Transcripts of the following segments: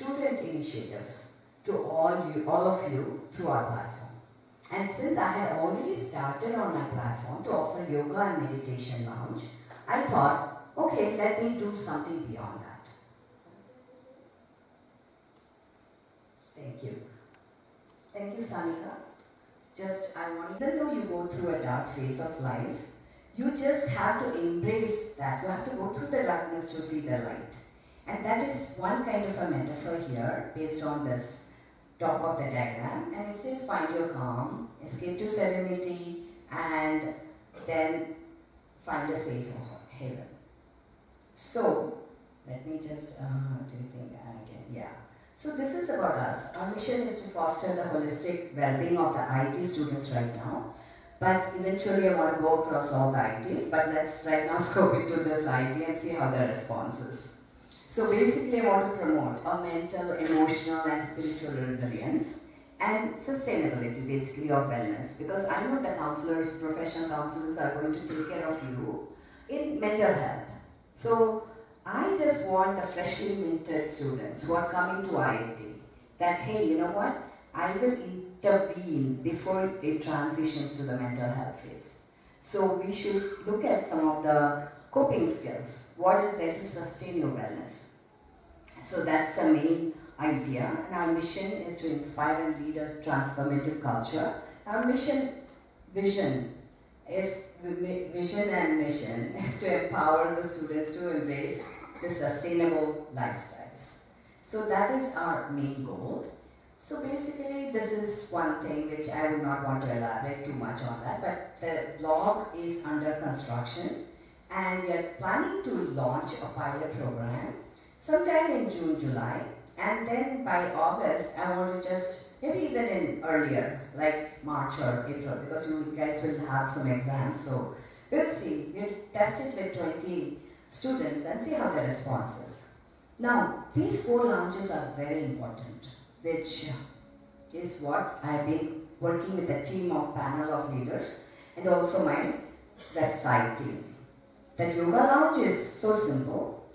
student initiatives to all of you through our platform. And since I had already started on my platform to offer yoga and meditation lounge, I thought, okay, let me do something beyond that. Thank you. Thank you, Sanika. Even though you go through a dark phase of life, you just have to embrace that. You have to go through the darkness to see the light. And that is one kind of a metaphor here based on this top of the diagram. And it says find your calm, escape to serenity, and then find a safe haven. So, let me just, do you think again? Yeah. So this is about us. Our mission is to foster the holistic well-being of the IIT students right now. But eventually I want to go across all the IITs, but let's right now scope into this IIT and see how the response is. So basically I want to promote a mental, emotional and spiritual resilience and sustainability basically of wellness, because I know the counselors, professional counselors are going to take care of you in mental health. So I just want the freshly minted students who are coming to IIT that, hey, you know what? I will intervene before it transitions to the mental health phase. So we should look at some of the coping skills. What is there to sustain your wellness? So that's the main idea. And our mission is to inspire and lead a transformative culture. Our vision and mission is to empower the students to embrace the sustainable lifestyles. So that is our main goal. So basically this is one thing which I would not want to elaborate too much on that, but the blog is under construction and we are planning to launch a pilot program sometime in June, July, and then by August I want to just, maybe even in earlier, like March or April, because you guys will have some exams, so we'll see. We'll test it with 20 students and see how the response is. Now, these 4 launches are very important, which is what I've been working with a team of panel of leaders and also my website team. The yoga lounge is so simple.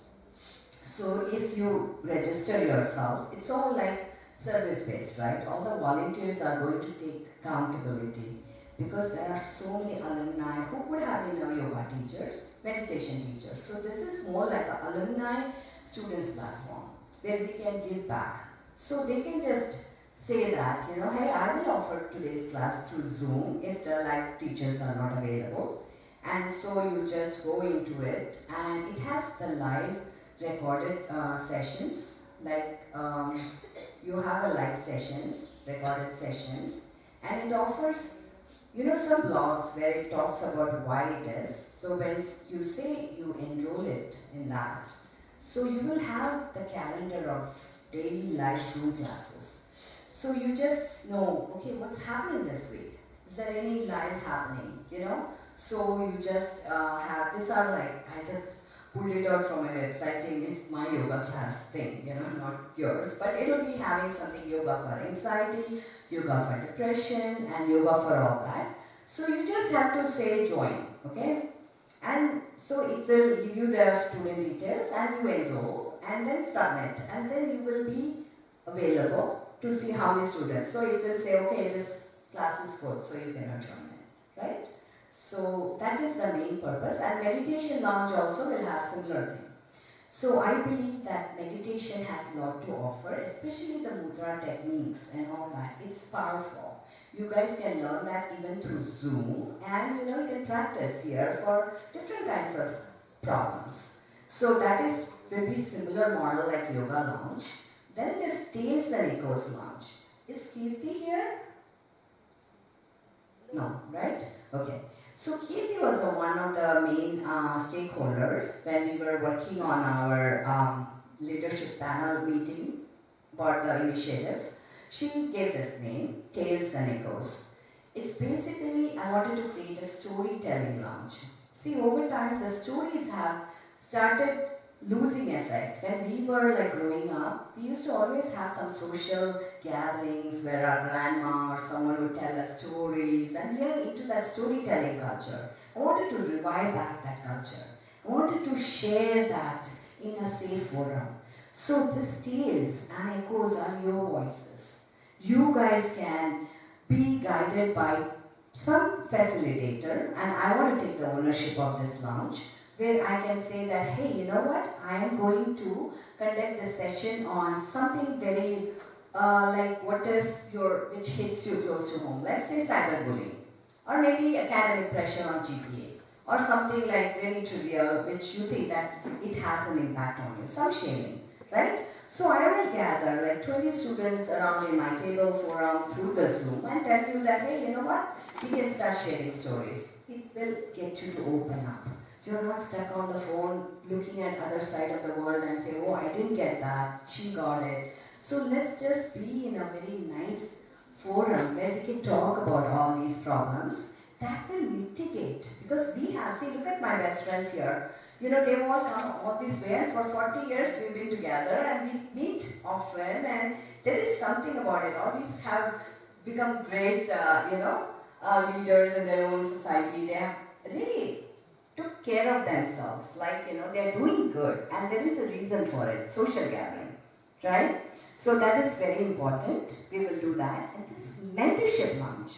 So if you register yourself, it's all like service-based, right? All the volunteers are going to take accountability because there are so many alumni who could have been yoga teachers, meditation teachers. So this is more like an alumni students platform where we can give back. So they can just say that, you know, hey, I will offer today's class through Zoom if the live teachers are not available. And so you just go into it and it has the live recorded sessions, like you have a live sessions, recorded sessions, and it offers, you know, some blogs where it talks about why it is. So when you say you enroll it in that, so you will have the calendar of daily live Zoom classes. So you just know, okay, what's happening this week? Is there any live happening, you know? So you just have, these are like, I just pulled it out from my website saying it's my yoga class thing, you know, not yours. But it'll be having something yoga for anxiety, yoga for depression, and yoga for all that. So you just have to say join, okay? And so it will give you the student details and you enroll and then submit. And then you will be available to see how many students. So it will say, okay, this class is full, so you cannot join it, right? So that is the main purpose, and meditation lounge also will have similar thing. So I believe that meditation has a lot to offer, especially the mudra techniques and all that. It's powerful. You guys can learn that even through Zoom, and you know, you can practice here for different kinds of problems. So that will be similar model like yoga lounge. Then there's Tales and Echoes lounge. Is Kirti here? No, right? Okay. So Kirti was one of the main stakeholders when we were working on our leadership panel meeting about the initiatives. She gave this name, Tales and Echoes. It's basically, I wanted to create a storytelling lounge. See, over time, the stories have started losing effect. When we were like growing up, we used to always have some social gatherings where our grandma or someone would tell us stories, and we are into that storytelling culture. I wanted to revive back that culture. I wanted to share that in a safe forum. So the steals and echoes are your voices. You guys can be guided by some facilitator, and I want to take the ownership of this lounge, where I can say that, hey, you know what, I am going to conduct this session on something very like which hits you close to home. Let's say cyberbullying, or maybe academic pressure on GPA, or something like very trivial which you think that it has an impact on you, some shaming, right? So I will gather like 20 students around in my table forum through the Zoom and tell you that, hey, you know what, we can start sharing stories. It will get you to open up. You're not stuck on the phone looking at other side of the world and say, oh, I didn't get that, she got it. So let's just be in a very nice forum where we can talk about all these problems. That will mitigate, because we have, see, look at my best friends here. You know, they've all come all this way, and for 40 years we've been together and we meet often, and there is something about it. All these have become great, leaders in their own society. They have really took care of themselves, like, they're doing good, and there is a reason for it, social gathering, right? So that is very important. We will do that. And this mentorship lounge.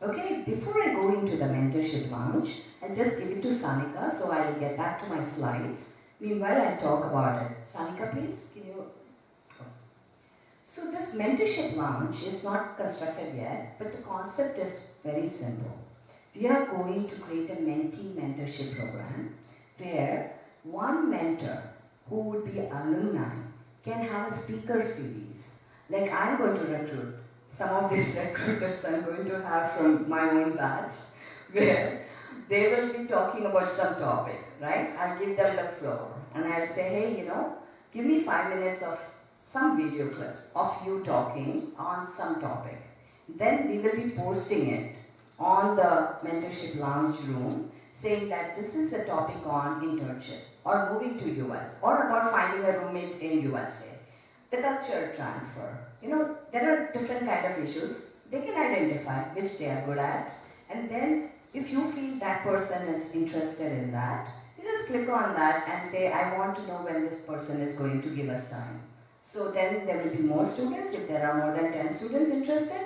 Okay, before I go into the mentorship lounge, I'll just give it to Sanika, so I will get back to my slides. Meanwhile, I'll talk about it. Sanika, please, can you? So this mentorship lounge is not constructed yet, but the concept is very simple. We are going to create a mentee mentorship program where one mentor who would be alumni can have a speaker series. Like, I'm going to recruit some of these recruiters I'm going to have from my own batch, where they will be talking about some topic, right? I'll give them the floor and I'll say, hey, give me 5 minutes of some video clip of you talking on some topic. Then we will be posting it on the mentorship lounge room, saying that this is a topic on internship or moving to US or about finding a roommate in USA. The culture transfer. There are different kind of issues. They can identify which they are good at, and then if you feel that person is interested in that, you just click on that and say, I want to know when this person is going to give us time. So then there will be more students. If there are more than 10 students interested,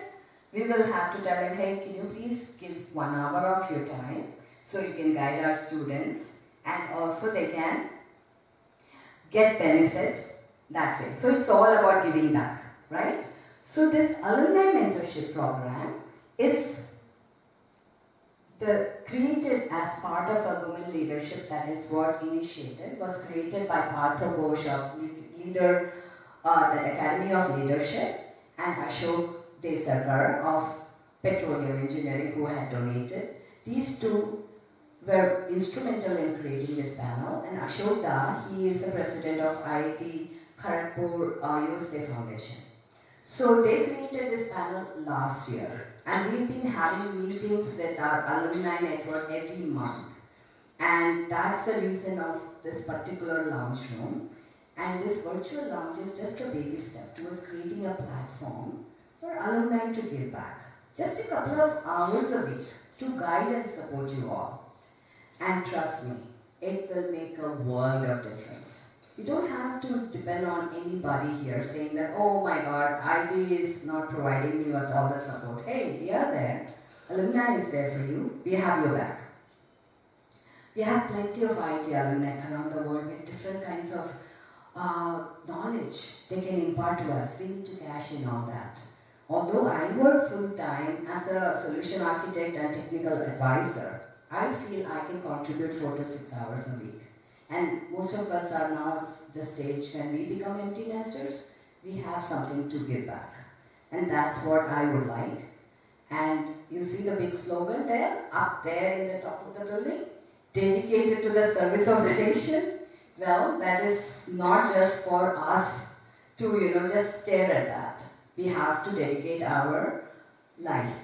we will have to tell them, hey, can you please give 1 hour of your time so you can guide our students, and also they can get benefits that way. So it's all about giving back, right? So this alumni mentorship program is created as part of a women leadership, that is what initiated, was created by Arthur Ghosh of leader, the Academy of Leadership, and Ashok Desarkar of Petroleum Engineering, who had donated. These two were instrumental in creating this panel, and Ashok Da, he is the president of IIT Kharagpur USA Foundation. So they created this panel last year, and we've been having meetings with our alumni network every month. And that's the reason of this particular lounge room. And this virtual lounge is just a baby step towards creating a platform for alumni to give back. Just a couple of hours a week to guide and support you all. And trust me, it will make a world of difference. You don't have to depend on anybody here saying that, oh my God, IT is not providing me with all the support. Hey, we are there. Alumni is there for you. We have your back. We have plenty of IT alumni around the world with different kinds of knowledge they can impart to us. We need to cash in on that. Although I work full-time as a solution architect and technical advisor, I feel I can contribute 4 to 6 hours a week. And most of us are now at the stage when we become empty nesters, we have something to give back. And that's what I would like. And you see the big slogan there, up there in the top of the building, dedicated to the service of the nation. Well, that is not just for us to, just stare at that. We have to dedicate our life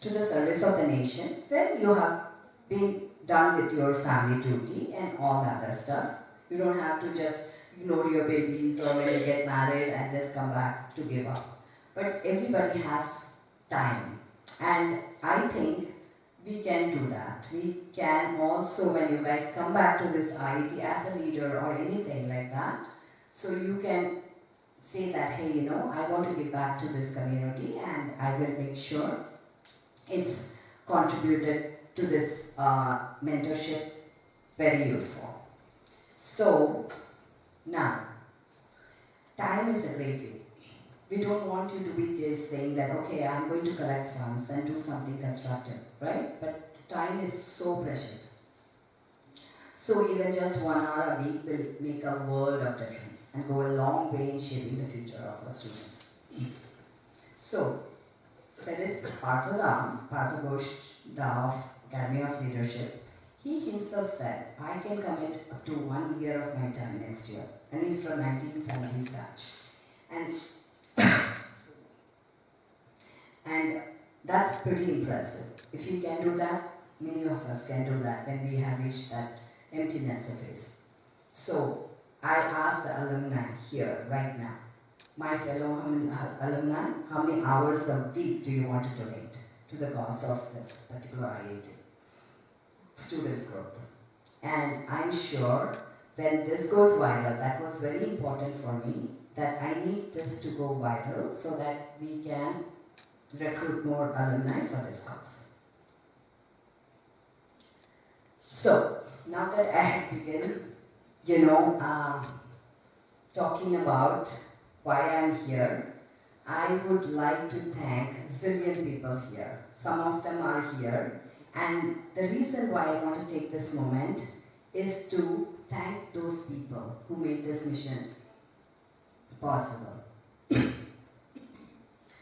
to the service of the nation, where you have been done with your family duty and all that other stuff. You don't have to just ignore your babies or when you get married and just come back to give up. But everybody has time, and I think we can do that. We can also, when you guys come back to this IIT as a leader or anything like that, So you can say that, hey, you know, I want to give back to this community and I will make sure it's contributed to this mentorship very useful. So now, time is a great thing. We don't want you to be just saying that, okay, I'm going to collect funds and do something constructive, right? But time is so precious. So even just 1 hour a week will make a world of difference and go a long way in shaping the future of our students. So, that is Parthagosh of Academy of Leadership. He himself said, I can commit up to 1 year of my time next year. And he's from 1970s batch. And that's pretty impressive. If he can do that, many of us can do that when we have reached that empty nester phase. So, I ask the alumni here, right now, my fellow alumni, how many hours a week do you want to donate to the cause of this particular IIT? Students' growth. And I'm sure when this goes viral, that was very important for me, that I need this to go viral so that we can recruit more alumni for this cause. So, now that I have begun, talking about why I'm here, I would like to thank zillion people here. Some of them are here, and the reason why I want to take this moment is to thank those people who made this mission possible.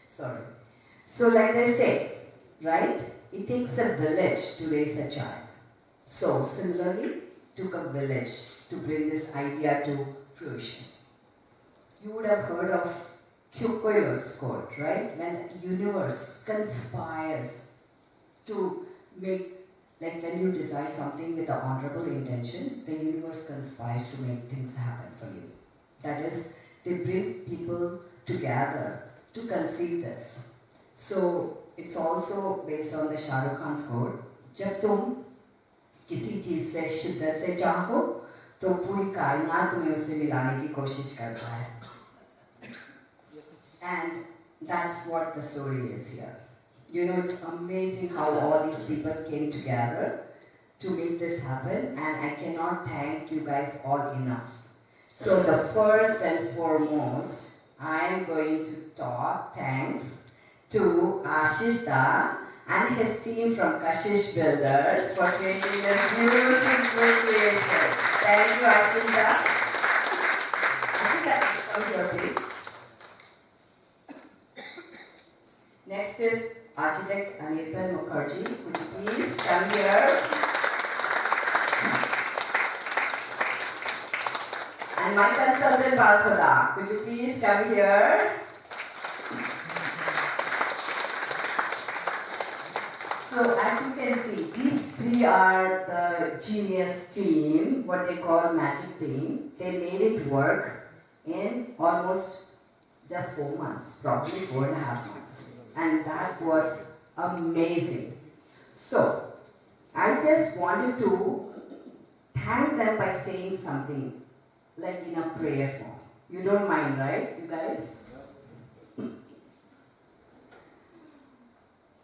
Sorry. So like they say, right? It takes a village to raise a child. So similarly, it took a village to bring this idea to fruition. You would have heard of Kyokoyo's quote, right? When the universe conspires to make, like when you desire something with an honorable intention, the universe conspires to make things happen for you. That is, they bring people together to conceive this. So it's also based on the Shah Rukh Khan's quote, जब तुम किसी चीज से शिद्दत से चाहो तो पूरी कायनात तुम्हें उससे मिलाने की कोशिश करता है. And that's what the story is here. You know, it's amazing how all these people came together to make this happen, and I cannot thank you guys all enough. So the first and foremost, I am going to talk thanks to Ashish Da and his team from Kashish Builders for creating this beautiful creation. Thank you, Ashish Da. Ashish Da, come here, please. Next is architect Anirban Mukherjee. Could you please come here? And my consultant Partha, could you please come here? So as you can see, these three are the genius team, what they call magic team. They made it work in almost just 4 months, probably 4.5 months. And that was amazing. So, I just wanted to thank them by saying something, like in a prayer form. You don't mind, right, you guys?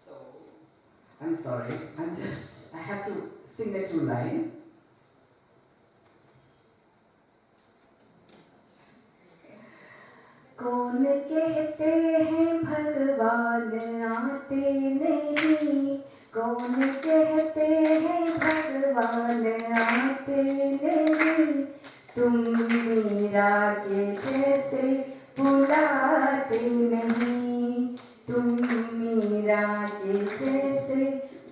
So, I'm sorry, I have to sing a 2 line. कौन कहते हैं भगवान आते नहीं, कौन कहते हैं भगवान आते नहीं, तुम मीरा के जैसे बुलाते नहीं, तुम मीरा के जैसे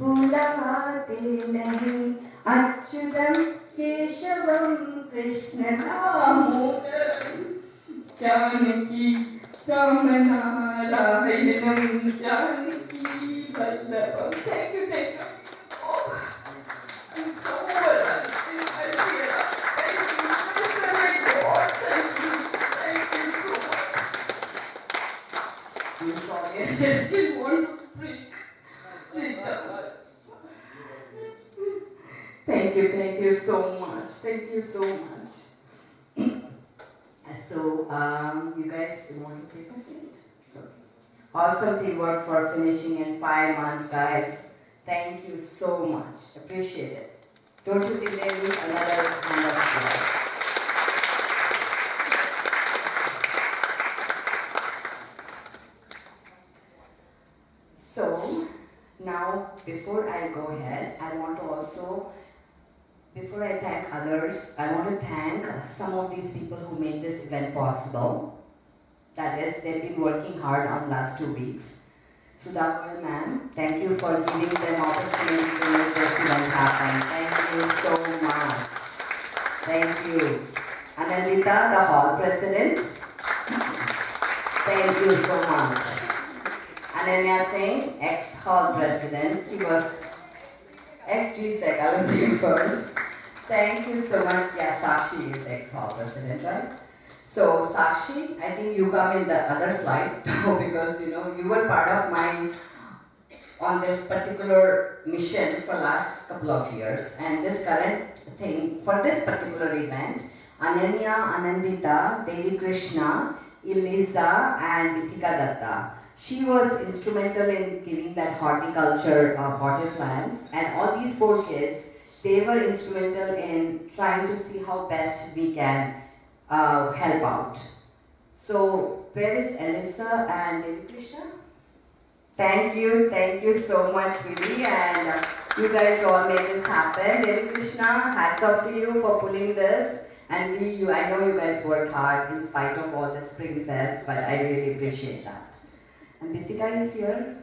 बुलाते नहीं, Achyutam Keshavam Krishna Damodaram Janaki Ramanarayanam Janaki Vallabham. Thank you. Oh, I'm so honored. Thank you, God. Thank you so much. I'm sorry, I just didn't want to break down. Thank you so much. Thank you so much. So, you guys want to take a seat? So, awesome teamwork for finishing in 5 months, guys. Thank you so much. Appreciate it. Don't you think there is another hand of applause? So, now before I go ahead, I want to also, before I thank others, I want to thank some of these people who made this event possible. That is, they've been working hard on last 2 weeks. Sudhakar ma'am, thank you for giving them opportunity to make this event happen. Thank you so much. Thank you. Anandita, the hall president. Thank you so much. Ananya Singh, ex-hall president. She was ex-GSEC alumni first. Thank you so much. Yeah, Sakshi is ex-hall president, right? So Sakshi, I think you come in the other slide because you were part of mine on this particular mission for last couple of years, and this current thing for this particular event, Ananya, Anandita, Devi Krishna, Eliza and Nitika Datta. She was instrumental in giving that horticulture potted plants, and all these 4 kids, they were instrumental in trying to see how best we can help out. So, where is Elisa and Devi Krishna? Thank you so much, really, and you guys all made this happen. Devi Krishna, hats off to you for pulling this, and I know you guys worked hard in spite of all the Spring Fest, but I really appreciate that. And Ritika is here.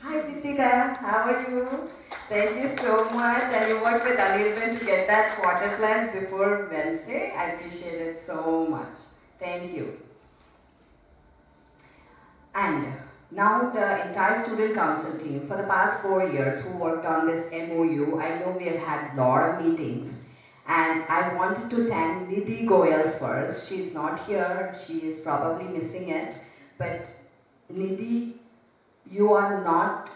Hi Ritika, how are you? Thank you so much, and you worked with Anirban to get that water plants before Wednesday. I appreciate it so much. Thank you. And now the entire student council team for the past 4 years who worked on this MOU, I know we have had a lot of meetings, and I wanted to thank Nidhi Goyal first. She's not here, she is probably missing it, but Nidhi, you are not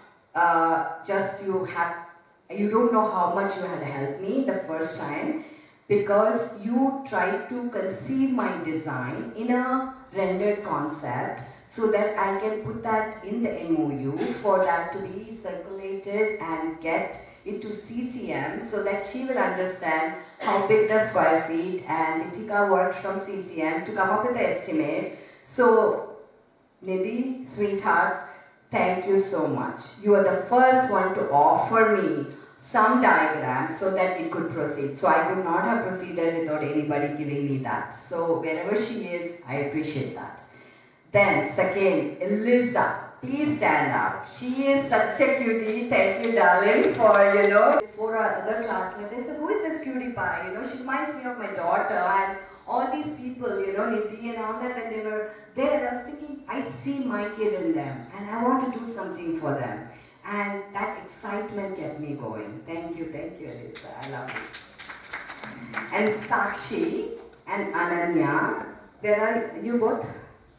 you don't know how much you had helped me the first time, because you tried to conceive my design in a rendered concept so that I can put that in the MOU for that to be circulated and get into CCM so that she will understand how big the square feet, and Nitika worked from CCM to come up with the estimate. So Nidhi, sweetheart, thank you so much. You are the first one to offer me some diagrams so that it could proceed. So I could not have proceeded without anybody giving me that. So wherever she is, I appreciate that. Then second, Eliza, please stand up. She is such a cutie. Thank you, darling, for, before our other classmates, they said, who is this cutie pie? She reminds me of my daughter, and all these people, Nidhi and all that, when they were there, I was thinking, I see my kid in them, and I want to do something for them. And that excitement kept me going. Thank you, Elisa. I love you. And Sakshi and Ananya, where are you both?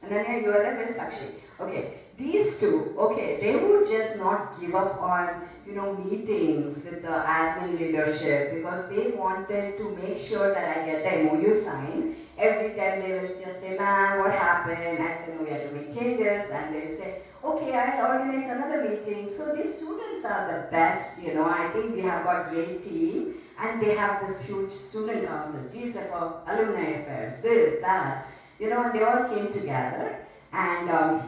Ananya, you are there, where is Sakshi? Okay, these two, they would just not give up on, meetings with the admin leadership, because they wanted to make sure that I get the MOU signed. Every time they will just say, ma'am, what happened? I said, no, we have to make changes. And they'll say, okay, I'll organize another meeting. So these students are the best, I think we have got great team, and they have this huge student council, GSEC of alumni affairs, this, that, and they all came together. And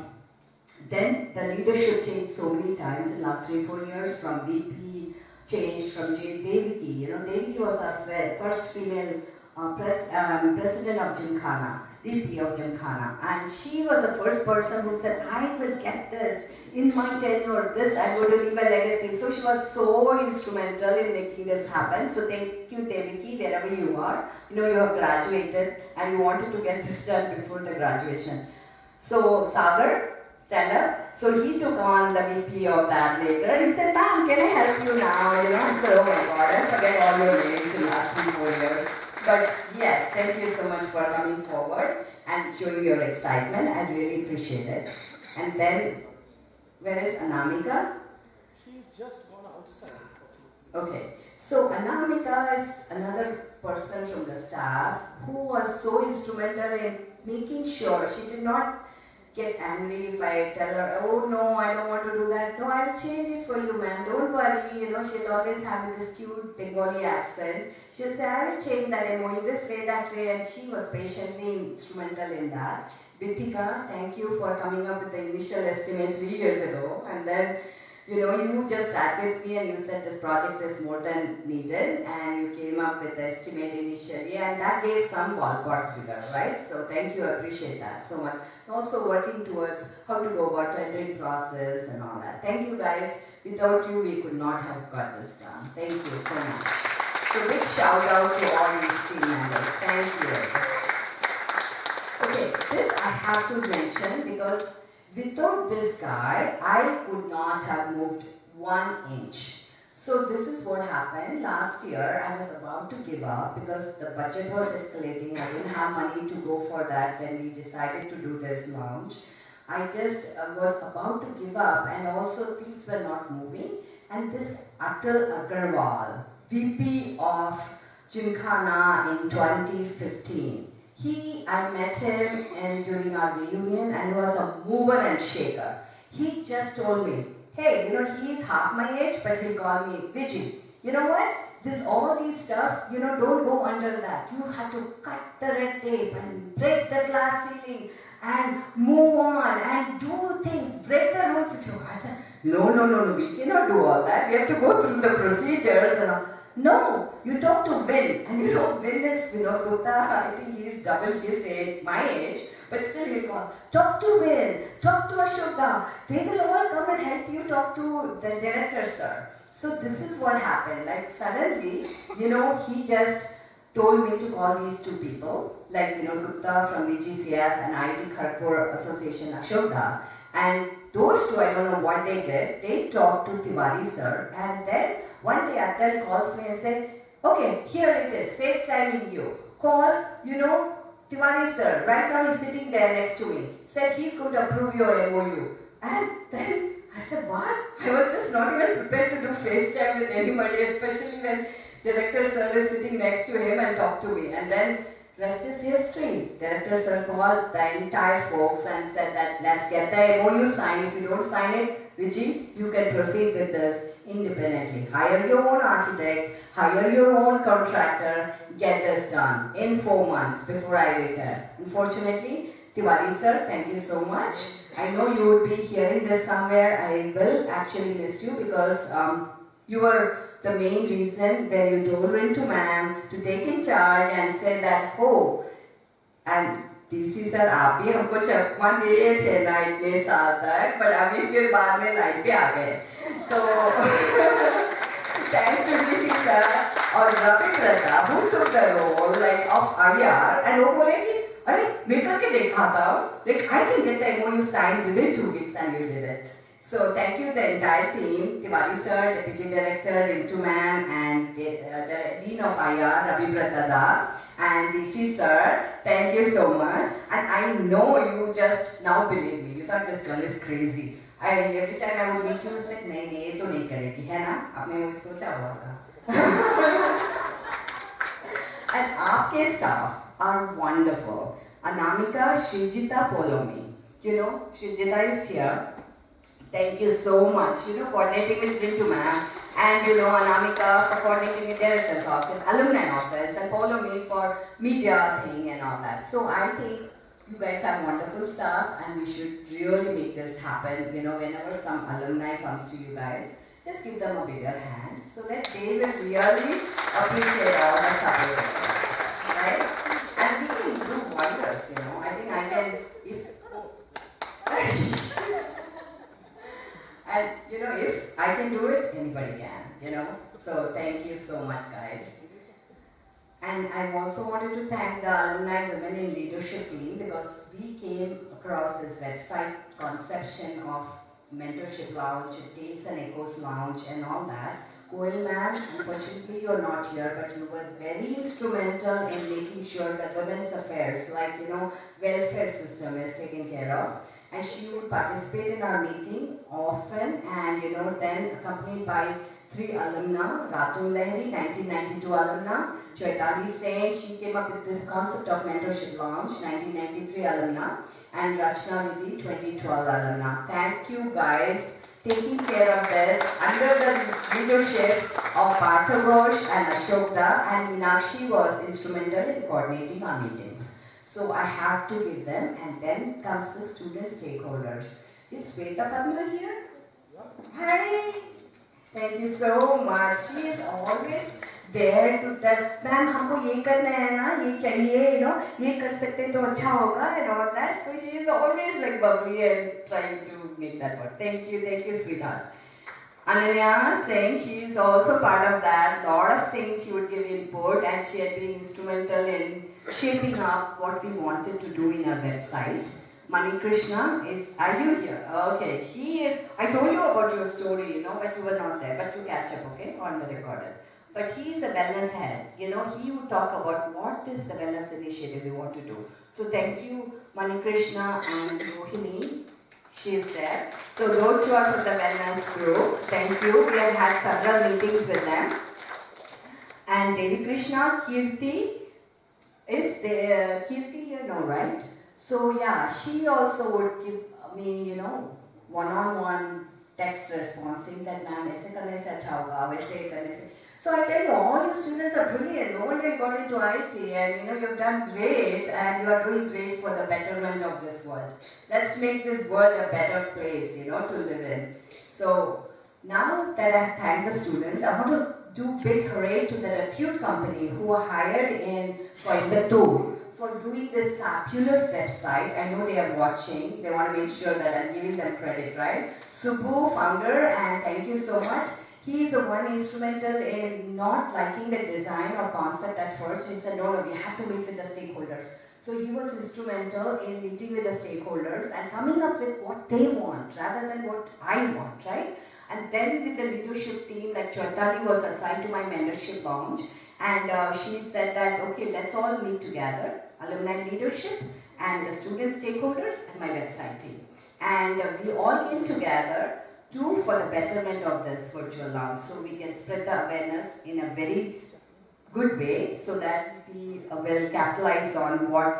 then the leadership changed so many times in the last 3-4 years. From VP changed from Deviki. Deviki was our first female president of Gymkhana, VP of Gymkhana, and she was the first person who said, I will get this in my tenure, this I'm going to leave a legacy. So she was so instrumental in making this happen. So thank you, Deviki, wherever you are. You have graduated and you wanted to get this done before the graduation. So Sagar, stand up. So he took on the VP of that later, and he said, ma'am, can I help you now? I said, oh my God, I forget all your names in the last 3-4 years. But yes, thank you so much for coming forward and showing your excitement. I really appreciate it. And then, where is Anamika? She's just gone outside. Okay, so Anamika is another person from the staff who was so instrumental in making sure she did not get angry if I tell her, oh no, I don't want to do that. No, I'll change it for you, ma'am. Don't worry. You know, she'll always have this cute Bengali accent. She'll say, I will change that MOU this way, that way, and she was patiently instrumental in that. Bithika, thank you for coming up with the initial estimate 3 years ago, and then you just sat with me and you said this project is more than needed, and you came up with the estimate initially, and that gave some ballpark figure, right? So thank you, I appreciate that so much. Also working towards how to go about tendering process and all that. Thank you guys. Without you, we could not have got this done. Thank you so much. So big shout out to all these team members. Thank you. Okay, this I have to mention because without this guy, I could not have moved 1 inch. So this is what happened. Last year, I was about to give up because the budget was escalating. I didn't have money to go for that when we decided to do this lounge. I just was about to give up, and also things were not moving. And this Atal Agarwal, VP of Gymkhana in 2015, I met him during our reunion, and he was a mover and shaker. He just told me, hey, he's half my age, but he'll call me Vijay. You know what? All these stuff, don't go under that. You have to cut the red tape and break the glass ceiling and move on and do things, break the rules. I said, no, we cannot do all that. We have to go through the procedures and all. No, you talk to Vin, and Vin is, Gupta, I think he is double his age, my age, but still you call. Talk to Vin, talk to Ashoka. They will all come and help you talk to the director, sir. So this is what happened. Like suddenly, he just told me to call these 2 people, like, Gupta from VGCF and IIT Kharagpur Association, Ashoka. And those 2, I don't know what they did. They talked to Tiwari sir, and then one day Atal calls me and said, okay, here it is, FaceTiming you. Call, Tiwari sir, right now he's sitting there next to me. Said he's going to approve your MOU. And then I said, what? I was just not even prepared to do FaceTime with anybody, especially when Director sir is sitting next to him and talk to me. And then rest is history. Director sir called the entire folks and said that let's get the MOU signed. If you don't sign it, Vijay, you can proceed with this independently. Hire your own architect, hire your own contractor, get this done in 4 months before I return. Unfortunately, Tiwari sir, thank you so much. I know you would be hearing this somewhere. I will actually miss you because you were the main reason when you told Rintu ma'am to take in charge and say that, oh, and DC sir, आप भी हमको चकमा दिए थे ना इतने साल तक, but अभी फिर बाद में लाइट पे आ गए. तो thanks to DC sir और रवि प्रता who took the role like of IR, and वो बोले कि अरे मैं करके देखा था, like I can get the MOU signed within 2 weeks, and you did it. So thank you the entire team, Tiwari sir, Deputy Director, Rintu ma'am, and the Dean of IR, Ravi Pratada, and DC sir, thank you so much. And I know you just now believe me, you thought this girl is crazy. Every time I would meet you, it's like, नहीं नहीं ये तो नहीं करेगी, है ना? आपने वो सोचा हुआ था. And आपके staff are wonderful. Anamika Shrijita Polomi, Shrijita is here. Thank you so much, coordinating with Rintu ma'am, and Anamika for coordinating with director's office, alumni office, and follow me for media thing and all that. So I think you guys have wonderful staff, and we should really make this happen. Whenever some alumni comes to you guys, just give them a bigger hand so that they will really appreciate all the support, right? And we can do wonders, I think I can, if and if I can do it, anybody can, So thank you so much, guys. And I also wanted to thank the Alumni Women in Leadership team because we came across this website conception of mentorship lounge, Tales and Echoes lounge and all that. Koil ma'am, unfortunately you're not here, but you were very instrumental in making sure that women's affairs, like welfare system is taken care of. and she would participate in our meeting often, and then accompanied by 3 alumna, Ratun Lahiri, 1992 alumna, Chaitali Sen, she came up with this concept of mentorship launch, 1993 alumna, and Rachna Vidhi, 2012 alumna. Thank you guys, taking care of this under the leadership of Partha Ghosh and Ashok Da, and Meenakshi was instrumental in coordinating our meetings. So I have to give them, and then comes the student stakeholders. Is Sweta Padma here? Hi! Thank you so much. She is always there to tell, ma'am, हमको ये करना है ना, ये चाहिए, ये कर सकते तो अच्छा होगा, and all that. So she is always like bubbly and trying to make that work. Thank you, sweetheart. Ananya saying she is also part of that. Lot of things she would give input, and she had been instrumental in shaping up what we wanted to do in our website. Mani Krishna is, are you here? Okay, he is, I told you about your story, but you were not there, but you catch up, okay, on the recorded. But he is a wellness head, he would talk about what is the wellness initiative we want to do. So thank you, Mani Krishna and Rohini, she is there. So those who are from the wellness group, thank you. We have had several meetings with them. And Devi Krishna, Kirti is there, Kirti here, no, right? So yeah, she also would give me, one-on-one text response saying that, ma'am, aise karne se acha hoga, waise karne se. So I tell you, all your students are brilliant. No wonder you got into IIT, and you've done great, and you are doing great for the betterment of this world. Let's make this world a better place, to live in. So now that I have thanked the students, I want to do big hooray to the repute company who are hired in Coimbatore for doing this fabulous website. I know they are watching. They want to make sure that I'm giving them credit, right? Subbu, founder, and thank you so much. He is the one instrumental in not liking the design or concept at first. He said, no, we have to meet with the stakeholders. So he was instrumental in meeting with the stakeholders and coming up with what they want rather than what I want, right? And then with the leadership team, like Chaitali was assigned to my mentorship lounge, and she said that, okay, let's all meet together, alumni leadership and the student stakeholders and my website team. And we all came together for the betterment of this virtual lounge, so we can spread the awareness in a very good way so that we will capitalize on what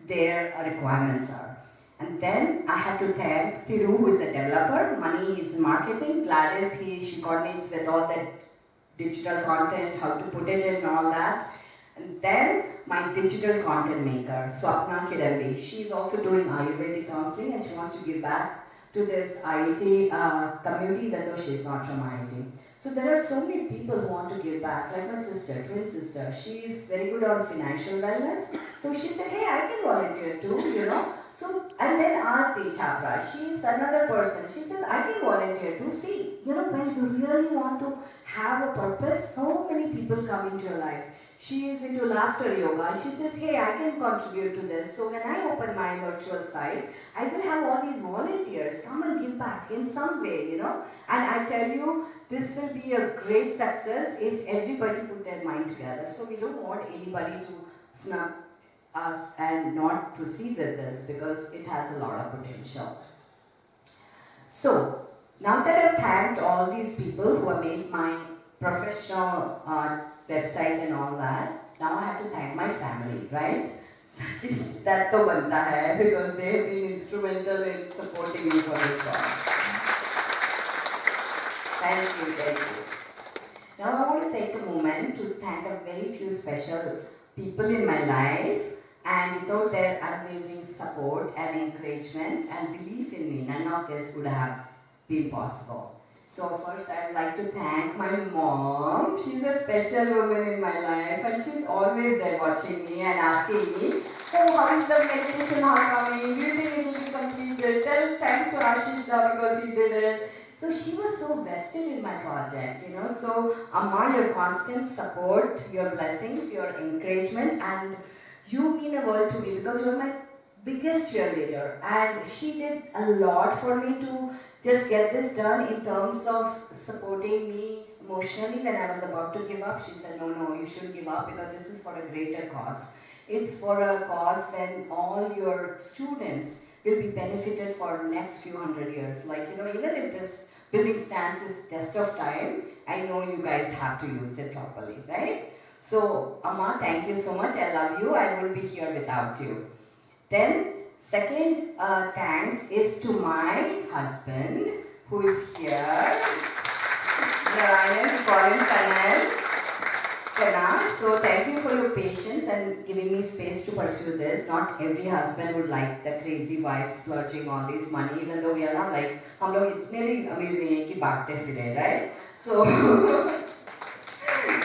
their requirements are. And then I have to thank Thiru, who is a developer, Mani is marketing, Gladys, she coordinates with all the digital content, how to put it in and all that. And then my digital content maker, Swapna Kirambi, she is also doing Ayurvedic counseling and she wants to give back to this IIT community, even though she is not from IIT. So there are so many people who want to give back, like my sister, twin sister. She is very good on financial wellness. So she said, hey, I can volunteer too, So, and then Aarti Chhabra, she is another person. She says, I can volunteer too. See, when you really want to have a purpose, so many people come into your life. She is into laughter yoga and she says, hey, I can contribute to this. So when I open my virtual site, I will have all these volunteers come and give back in some way, And I tell you, this will be a great success if everybody put their mind together. So we don't want anybody to snub us and not proceed with this because it has a lot of potential. So now that I've thanked all these people who have made my professional website and all that, now I have to thank my family, right? That to banta hai because they have been instrumental in supporting me for this one. Thank you. Now I want to take a moment to thank a very few special people in my life, and without their unwavering support and encouragement and belief in me, none of this would have been possible. So first I'd like to thank my mom. She's a special woman in my life and she's always there watching me and asking me, oh, how is the meditation coming? Do you think it will be completed? Tell thanks to Ashish Da because he did it. So she was so vested in my project, So Amma, your constant support, your blessings, your encouragement, and you mean a world to me because you're my biggest cheerleader. And she did a lot for me to just get this done in terms of supporting me emotionally when I was about to give up. She said, no, you shouldn't give up because this is for a greater cause. It's for a cause when all your students will be benefited for next few hundred years. Like, even if this building stands this test of time, I know you guys have to use it properly, right? So, Amma, thank you so much. I love you. I wouldn't be here without you. Then, second thanks is to my husband, who is here. Narayan, call him Kanal. So thank you for your patience and giving me space to pursue this. Not every husband would like the crazy wife splurging all this money, even though we are not like, हम लोग इतने भी अमीर नहीं हैं कि बांटते फिरे, right? So,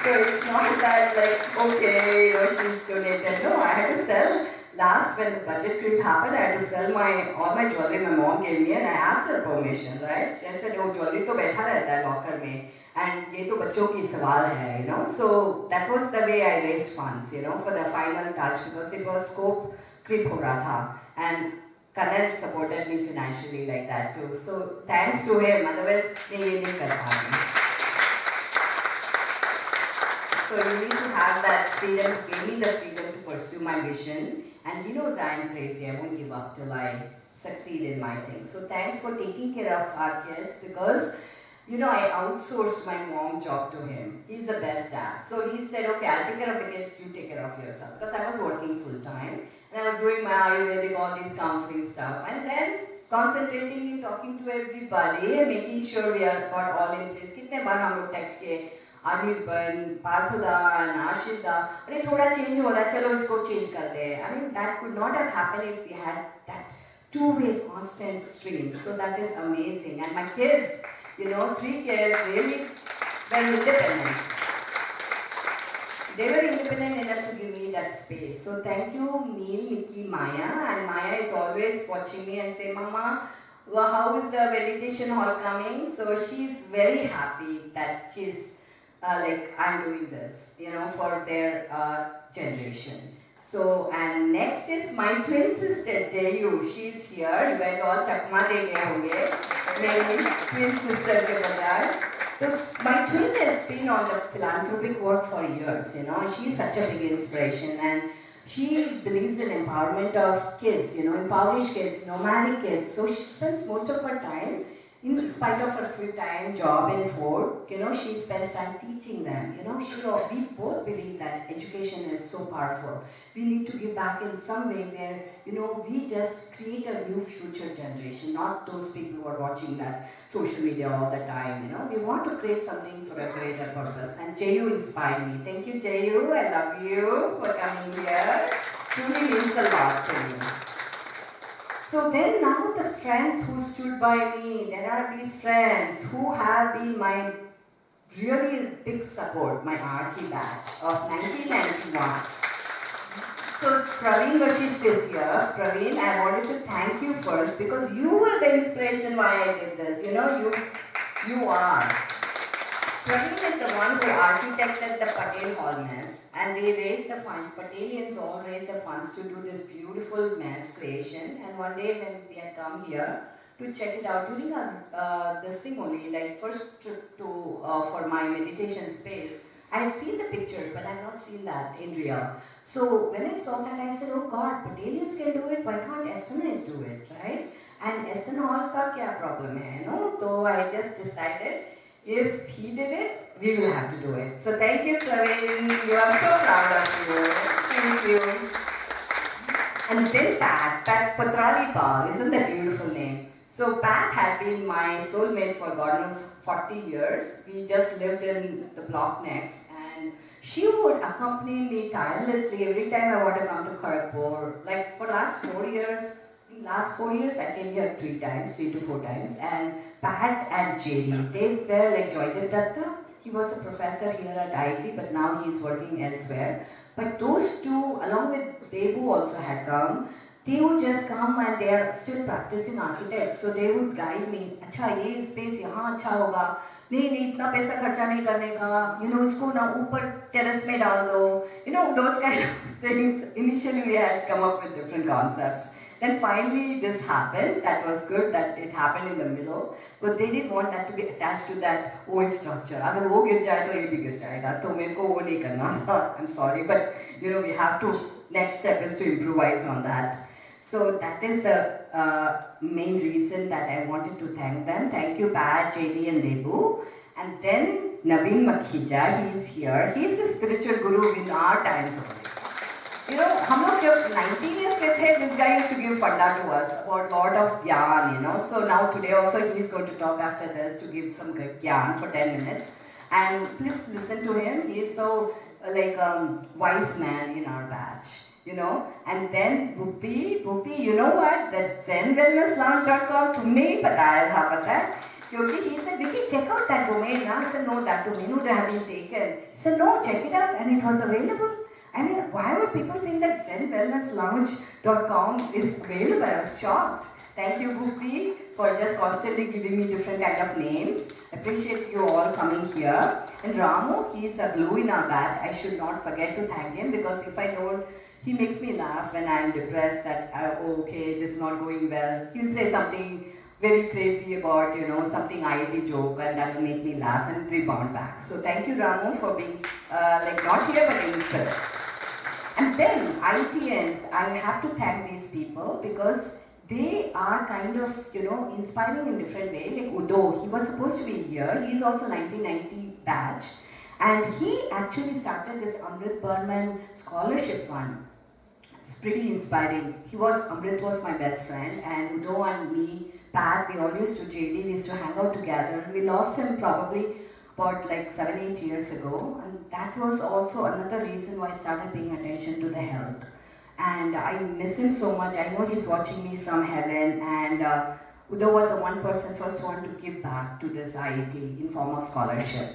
so it's not that like, okay, she's donated. No, I had to sell. Last, when the budget creep happened, I had to sell all my jewelry my mom gave me, and I asked her permission, right? She said, "Oh, jewelry तो बैठा रहता है locker में, and ये तो बच्चों की सवाल है, So that was the way I raised funds, for the final touch, because it was scope creep हो रहा था, and Kanal supported me financially like that too. So thanks to him, otherwise मैं ये नहीं कर पाती. So you need to have that freedom, give me the freedom to pursue my vision. And he knows I am crazy, I won't give up till I succeed in my thing. So thanks for taking care of our kids, because I outsourced my mom's job to him. He's the best dad. So he said, okay, I'll take care of the kids, you take care of yourself. Because I was working full time and I was doing my Ayurvedic, all these counseling stuff. And then concentrating in talking to everybody and making sure we are got all in place. कितने बार हम लोग text किए Anirban, Parthuda, Ashida, अरे थोड़ा change हो रहा है, चलो इसको change कर दे. I mean, that could not have happened if we had that two-way constant stream. So that is amazing. And my kids, 3 kids really were independent. They were independent enough to give me that space. So thank you, Neil, Nikki, Maya. And Maya is always watching me and say, Mama, well, how is the meditation hall coming? So she's very happy that she's I'm doing this, for their generation. So, and next is my twin sister, Jayu. She's here. You guys all chakma de gaye honge. My twin sister ke bajay. So, my twin has been on the philanthropic work for years, She's such a big inspiration, and she believes in empowerment of kids, impoverished kids, nomadic kids. So, she spends most of her time, in spite of her full-time job in Ford, she spends time teaching them. We both believe that education is so powerful. We need to give back in some way where, we just create a new future generation, not those people who are watching that social media all the time, We want to create something for a greater purpose. And Jayu inspired me. Thank you, Jayu. I love you for coming here. Truly means a lot to me. So then now the friends who stood by me, there are these friends who have been my really big support, my RT batch of 1991. So Praveen Vashisht is here. Praveen, I wanted to thank you first because you were the inspiration why I did this. You are. Praveen is the one who architected the Patel Hall mess, and they raised the funds. Patelians all raised the funds to do this beautiful mess creation. And one day when we had come here to check it out during this thing only, like first trip to for my meditation space, I had seen the pictures, but I had not seen that in real. So when I saw that, I said, oh God, Patelians can do it. Why can't SNs do it, right? And SN Hall ka kya problem hai, So I just decided, if he did it, we will have to do it. So thank you, Praveen. You are so proud of you. Thank you. And then Pat Patralipal, isn't that a beautiful name? So Pat had been my soulmate for God knows 40 years. We just lived in the block next, and she would accompany me tirelessly every time I want to come to Kharagpur. Like for last 4 years, I came here 3 to 4 times, and Pat and JD, they were like Joydev Datta. He was a professor here at IIT, but now he's working elsewhere. But those two, along with Debu also had come. They would just come and they are still practicing architects. So they would guide me. अच्छा ये space यहाँ अच्छा होगा. नहीं इतना पैसा खर्चा नहीं करने का. इसको ना ऊपर terrace में डाल दो. Those kind of things. Initially we had come up with different concepts. Then finally this happened. That was good that it happened in the middle. But they didn't want that to be attached to that old structure. अगर वो गिर जाए तो ये भी गिर जाएगा. तो मेरे को वो नहीं करना था. I'm sorry, but we have to. Next step is to improvise on that. So that is the main reason that I wanted to thank them. Thank you, Pat, JD, and Debu. And then Naveen Makhija, he is here. He is a spiritual guru in our times only. You know, हम लोग जब 19 years के थे, this guy used to give funda to us about lot of gyan, you know. So now today also he is going to talk after this to give some good gyan for 10 minutes. And please listen to him. He is so like wise man in our batch, you know. And then Bhupi, you know what? That ZenWellnessLounge.com, तुमने ही बताया था, पता है? Because he said, did you check out that domain? I said, no, that domain would have been taken. He said, no, check it out, and it was available. I mean, why would people think that ZenWellnessLounge.com is available? I was shocked. Thank you, Bhupi, for just constantly giving me different kind of names. Appreciate you all coming here. And Ramu, he is a glue in our batch. I should not forget to thank him, because if I don't, he makes me laugh when I am depressed that, oh, okay, this is not going well. He'll say something very crazy about, you know, something IIT joke, and that will make me laugh and rebound back. So thank you, Ramu, for being like not here but in spirit. And then IITians, I have to thank these people because they are kind of, you know, inspiring in different way. Like Udo, he was supposed to be here. He's also 1990 batch, and he actually started this Amrit Burman Scholarship Fund. It's pretty inspiring. Amrit was my best friend, and Udo and me, Pat, we all used to JD, we used to hang out together, and we lost him probably about like 7-8 years ago, and that was also another reason why I started paying attention to the health. And I miss him so much. I know he's watching me from heaven, and Udo was the first one to give back to this IIT in form of scholarship.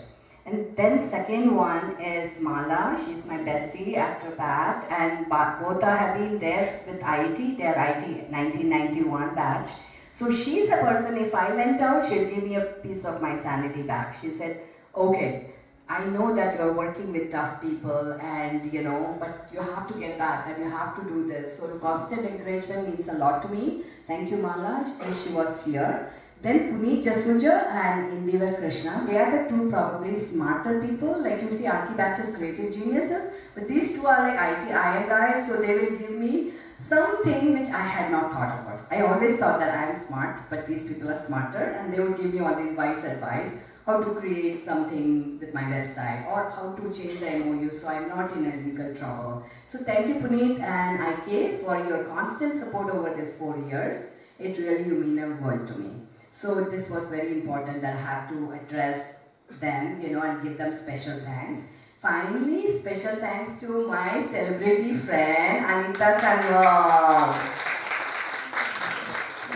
And then second one is Mala. She's my bestie after Pat, and both have been there with IIT. They're IIT 1991 batch. So she's a person, if I went out, she'll give me a piece of my sanity back. She said, okay, I know that you're working with tough people, and you know, but you have to get back and you have to do this. So constant encouragement means a lot to me. Thank you, Mala, and she was here. Then Puneet Jasuja and Indira Krishna, they are the two probably smarter people. Like you see, Arki batch is creative geniuses, but these two are like IIM guys, so they will give me something which I had not thought about. I always thought that I am smart, but these people are smarter, and they would give me all these wise advice, how to create something with my website, or how to change the MOU so I'm not in a legal trouble. So thank you, Puneet and IK, for your constant support over these 4 years. It really means a world to me. So this was very important that I have to address them, you know, and give them special thanks. Finally, special thanks to my celebrity friend, Anita Kanwal.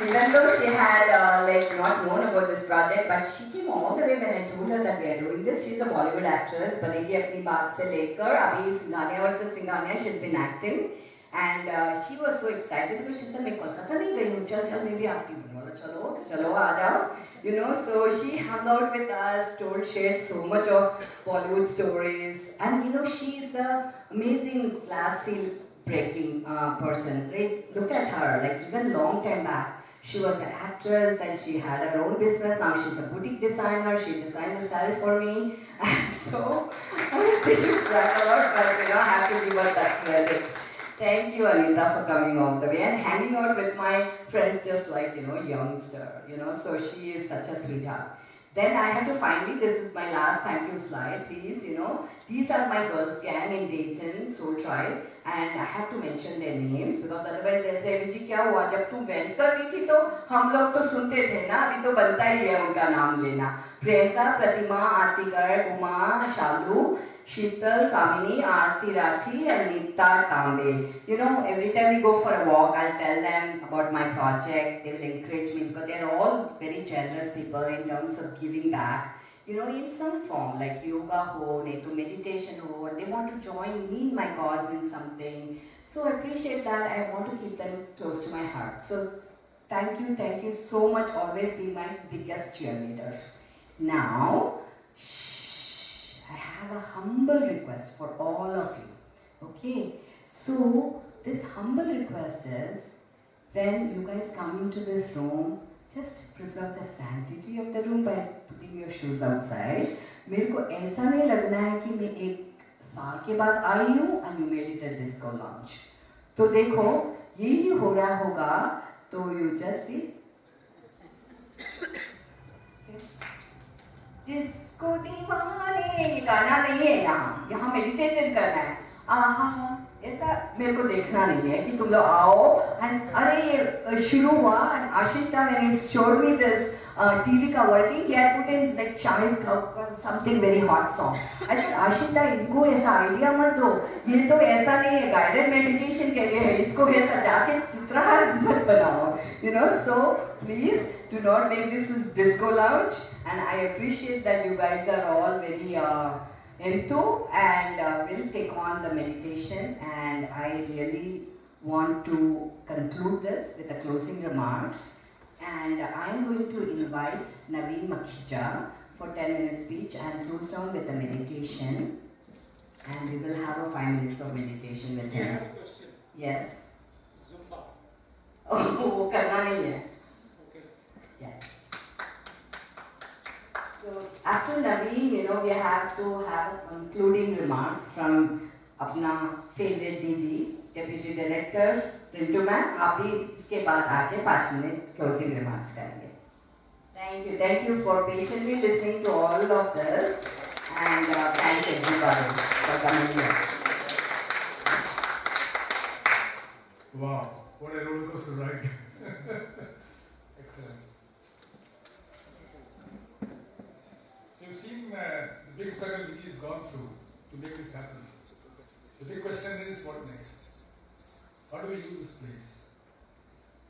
Even though she had like not known about this project, but she came all the way when I told her that we are doing this. She's a Bollywood actress, बनेगी अपनी बात से लेकर अभी सिंघानिया और से Singhania she's been acting, and she was so excited because she said मैं कोलकाता नहीं गई हूँ, चल मैं भी आती हूँ, बोला चलो आ जाओ, you know. So she hung out with us, shared so much of Bollywood stories, and you know, she's a amazing classy breaking person. Right? Look at her, like even long time back. She was an actress and she had her own business. Now she's a boutique designer. She designed the saree for me. And so I was thinking quite a lot, but you know, I have to give her that credit. Thank you, Anita, for coming all the way and hanging out with my friends just like, you know, youngster, you know. So she is such a sweetheart. Then I had to finally, this is my last thank you slide, please, you know. These are my girls gang in Dayton, Soul Tribe, and I have to mention their names because otherwise they'll say, Viji, क्या हुआ जब तू went कर रही थी तो हम लोग तो सुनते थे ना, अभी तो बनता ही है उनका नाम लेना. प्रियंका, प्रतिमा, आरतीकर, उमा, शालू, Sheetal, Kamini, Aarti Rathi, and Nita Tambe. You know, every time we go for a walk, I'll tell them about my project. They will encourage me because they're all very generous people in terms of giving back. You know, in some form, like yoga ho, meditation ho, and they want to join me in my cause in something. So I appreciate that. I want to keep them close to my heart. So thank you so much. Always be my biggest cheerleaders. Now, I have a humble request for all of you. Okay, so this humble request is, when you guys come into this room, just preserve the sanctity of the room by putting your shoes outside. मेरे को ऐसा नहीं लगना है कि मैं 1 साल के बाद आई हूँ and you made it a disco lounge. तो देखो, यही हो रहा होगा So you just see. जिसको दीवाने गाना नहीं है यहाँ मेडिटेटेड करना है ऐसा मेरे को देखना नहीं है कि तुम लोग आओ एंड अरे ये शुरू हुआ and Ashita when he showed me this TV का working he had put in like चाय cup something very hot song I said Ashita इनको ऐसा आइडिया मत दो ये तो ऐसा नहीं है गाइडेड मेडिटेशन के लिए है इसको ऐसा जाके चित्रहार मत बनाओ you know so please do not make this disco lounge and I appreciate that you guys are all very into and will take on the meditation and I really want to conclude this with the closing remarks and I am going to invite Naveen Makhija for 10 minutes speech and close down with the meditation and we will have a 5 minutes of meditation with him. I have a question. Yes. Zumba. Oh, वो करना नहीं है. Okay. Yeah. So after Naveen, you know, we have to have concluding remarks from अपना favorite दीदी, Deputy Directors, Rintu ma'am, आप भी इसके बाद आके 5 मिनट closing remarks करेंगे. Thank you for patiently listening to all of this and thank everybody for coming here. Wow, what a roller coaster ride. Excellent. So you've seen the big struggle which he's gone through to make this happen. The big question is what next? How do we use this place?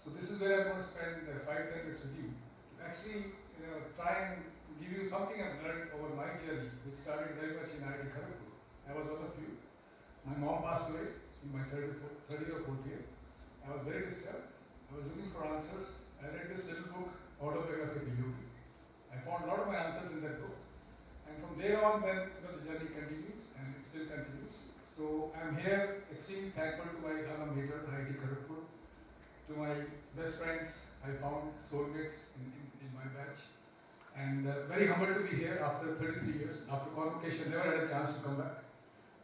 So this is where I'm going to spend 5-10 minutes with you. To actually, try and give you something I've learned over my journey, which started very much in IIT Kharagpur. I was one of you. My mom passed away in my third or fourth year. I was very disturbed. I was looking for answers. I read this little book, Autobiography of a Yogi. I found a lot of my answers in that book. And from there on, then the journey continues, and it still continues. So I'm here extremely thankful to my alma mater, IIT Kharagpur, to my best friends I found, soulmates in my batch, and very humbled to be here after 33 years. After convocation, never had a chance to come back.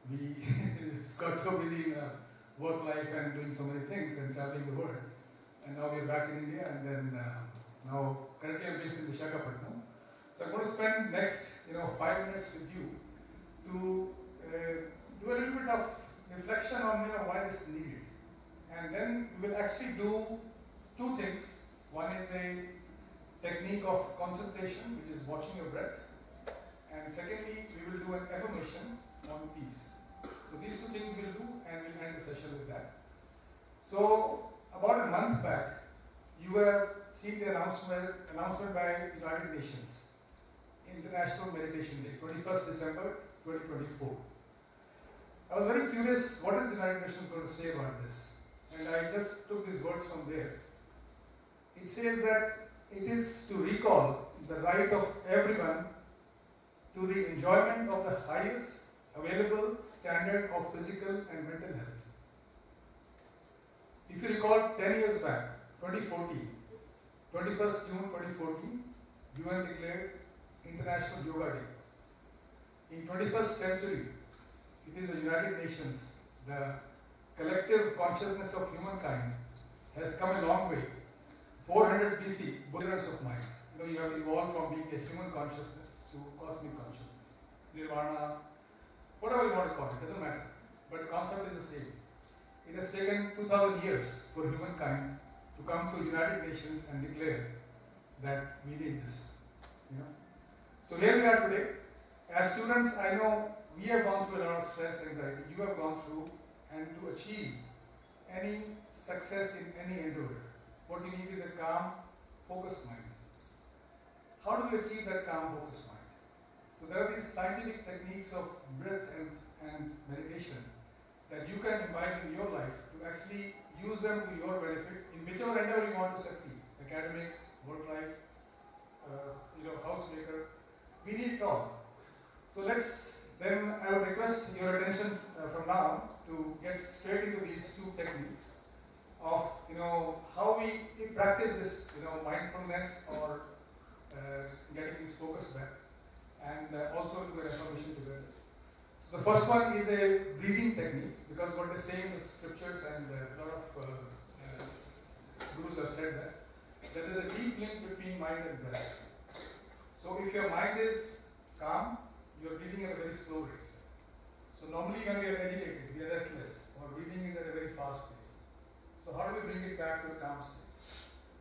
We got so busy in work life and doing so many things and traveling the world. And now we're back in India and then now currently I'm based in Visakhapatnam. So I'm going to spend next 5 minutes with you to do a little bit of reflection on why this is needed. And then we will actually do two things. One is a technique of concentration, which is watching your breath. And secondly, we will do an affirmation on peace. So these two things we'll do and we'll end the session with that. So about a month back, you have seen the announcement by United Nations, International Meditation Day, 21st December 2024. I was very curious, what is the United Nations going to say about this? And I just took these words from there. It says that it is to recall the right of everyone to the enjoyment of the highest available standard of physical and mental health. If you recall 10 years back, 2014, 21st June 2014, UN declared International Yoga Day. In 21st century, it is the United Nations, the collective consciousness of humankind has come a long way. 400 BC, Buddhas of mind. You have evolved from being a human consciousness to cosmic consciousness. Nirvana, whatever you want to call it, doesn't matter. But the concept is the same. It has taken 2000 years for humankind to come to United Nations and declare that we need this. So here we are today. As students, I know we have gone through a lot of stress, anxiety. You have gone through, and to achieve any success in any endeavor, what you need is a calm, focused mind. How do we achieve that calm, focused mind? So there are these scientific techniques of breath and meditation that you can imbibe in your life to actually use them to your benefit in whichever endeavor you want to succeed. Academics, work life, housemaker. We need it all. So then I would request your attention from now to get straight into these two techniques of how we practice this mindfulness or getting this focus back, and also do an affirmation together. So the first one is a breathing technique, because what they say in the scriptures and a lot of gurus have said that there is a deep link between mind and breath. So if your mind is calm, you are breathing at a very slow rate. So normally when we are agitated, we are restless, our breathing is at a very fast pace. So how do we bring it back to a calm state?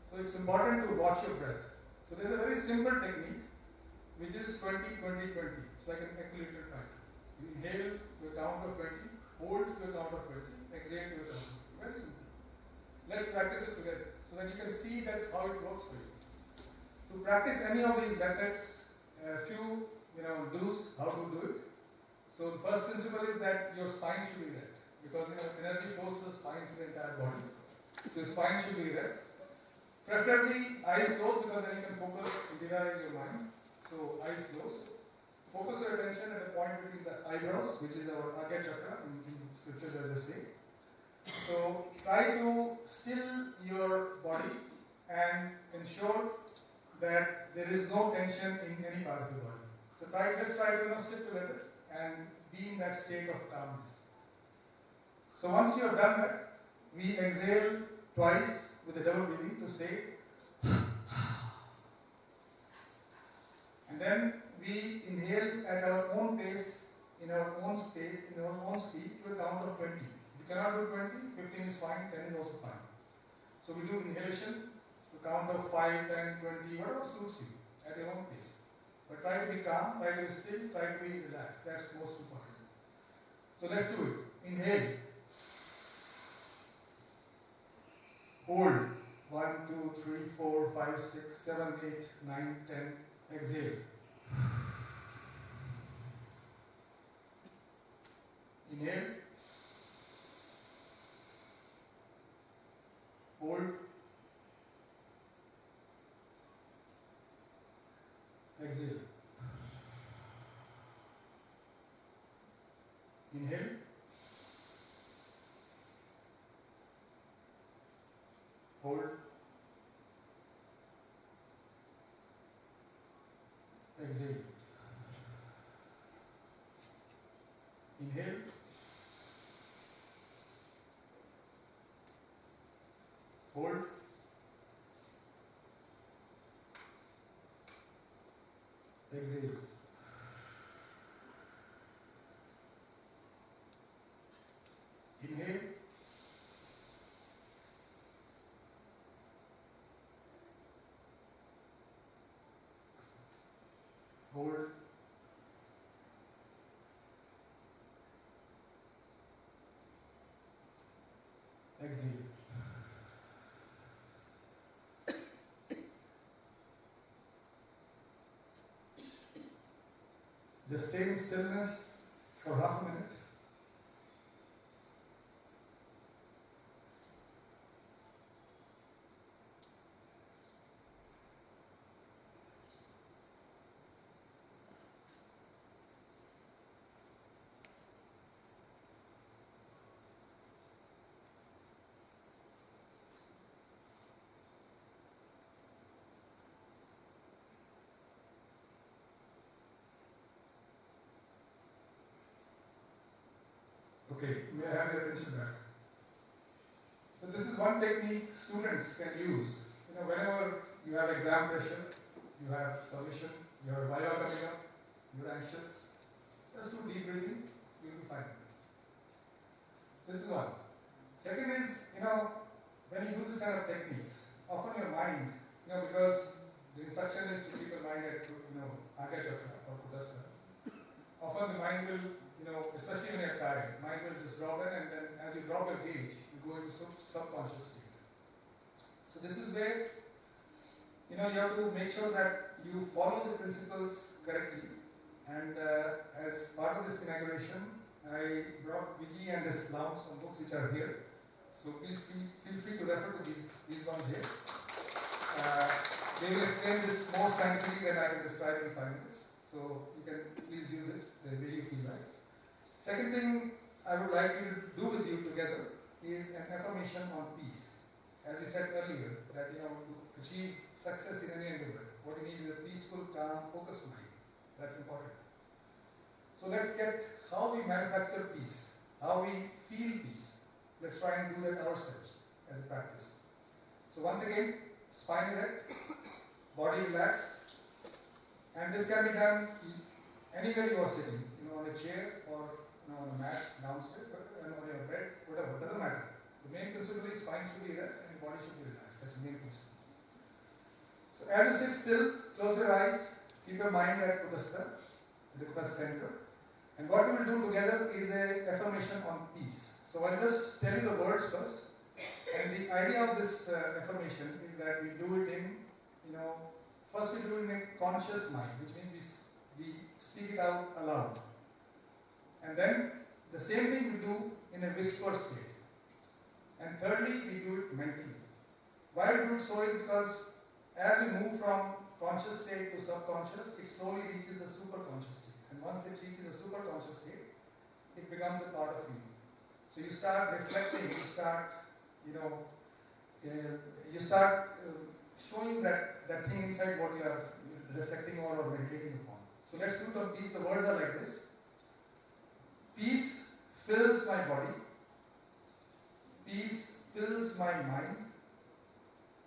So it's important to watch your breath. So there's a very simple technique which is 20-20-20. It's like an equilibrium factor. You inhale to a count of 20, hold to a count of 20, exhale to a count of 20. Very simple. Let's practice it together so that you can see that how it works for you. To practice any of these methods, a few do's how to do it. So the first principle is that your spine should be erect because energy flows to the spine to the entire body. So your spine should be erect. Preferably eyes closed because then you can focus, visualize your mind. So eyes closed. Focus your attention at a point between the eyebrows, which is our Agya chakra in scriptures as they say. So try to still your body and ensure that there is no tension in any part of the body. So let's try to sit together and be in that state of calmness. So once you have done that, we exhale twice with a double breathing to say, and then we inhale at our own pace, in our own space, in our own speed to a count of 20. If you cannot do 20, 15 is fine, 10 is also fine. So we do inhalation to count of 5, 10, 20, whatever suits you at your own pace. But try to be calm, try to be still, try to be relaxed. That's most important. So let's do it. Inhale. Hold. 1, 2, 3, 4, 5, 6, 7, 8, 9, 10. Exhale. Inhale. Hold. Exhale. Inhale. Hold. Exhale. Inhale. Hold. Exhale. Inhale. Hold. Exhale. Just stay in stillness for half a minute. Okay, may I have your attention back? So this is one technique students can use. Whenever you have exam pressure, you have submission, you have a viva coming up, you're anxious, just do deep breathing, you'll be fine. This is one. Second is, when you do this kind of techniques, often your mind, because the instruction is to keep your mind at, Agya chakra or Kudasana, often the mind will, especially when you're tired, mind will just drop in, and then as you drop your gaze, you go into subconscious state. So this is where, you have to make sure that you follow the principles correctly. And as part of this inauguration, I brought Viji and this Lounge, some books which are here. So please feel free to refer to these ones here. They will explain this more scientifically than I can describe in 5 minutes. So you can please use it the way you feel like. Second thing I would like you to do with you together is an affirmation on peace. As we said earlier, that to achieve success in any endeavor, what you need is a peaceful, calm, focused mind. That's important. So let's get how we manufacture peace, how we feel peace. Let's try and do that ourselves as a practice. So once again, spine erect, body relaxed, and this can be done anywhere you are sitting, on a chair or on a mat downstairs, on your bed, whatever, doesn't matter. The main principle is spine should be erect and body should be relaxed. That's the main principle. So as you sit still, close your eyes, keep your mind at Kutastha, the Kutastha center. And what we will do together is a affirmation on peace. So I'll just tell you the words first. And the idea of this affirmation is that we do it in, first we do it in a conscious mind, which means we speak it out aloud. And then the same thing we do in a whispered state. And thirdly, we do it mentally. Why we do it so is because as we move from conscious state to subconscious, it slowly reaches a superconscious state. And once it reaches a superconscious state, it becomes a part of you. So you start reflecting, you start showing that thing inside what you are reflecting on or meditating upon. So let's do it on peace. The words are like this. Peace fills my body. Peace fills my mind.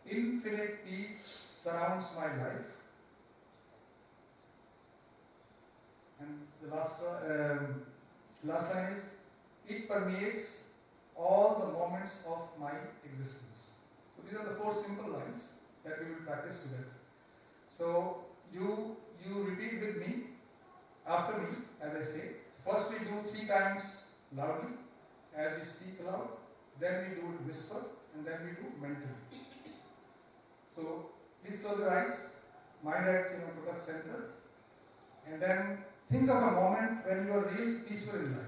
Infinite peace surrounds my life. And the last line is, it permeates all the moments of my existence. So these are the 4 simple lines that we will practice together. So you repeat with me, after me, as I say. First we do 3 times loudly, as we speak aloud. Then we do it whisper, and then we do mentally. So please close your eyes, mind at Kutastha center, and then think of a moment when you are really peaceful in life.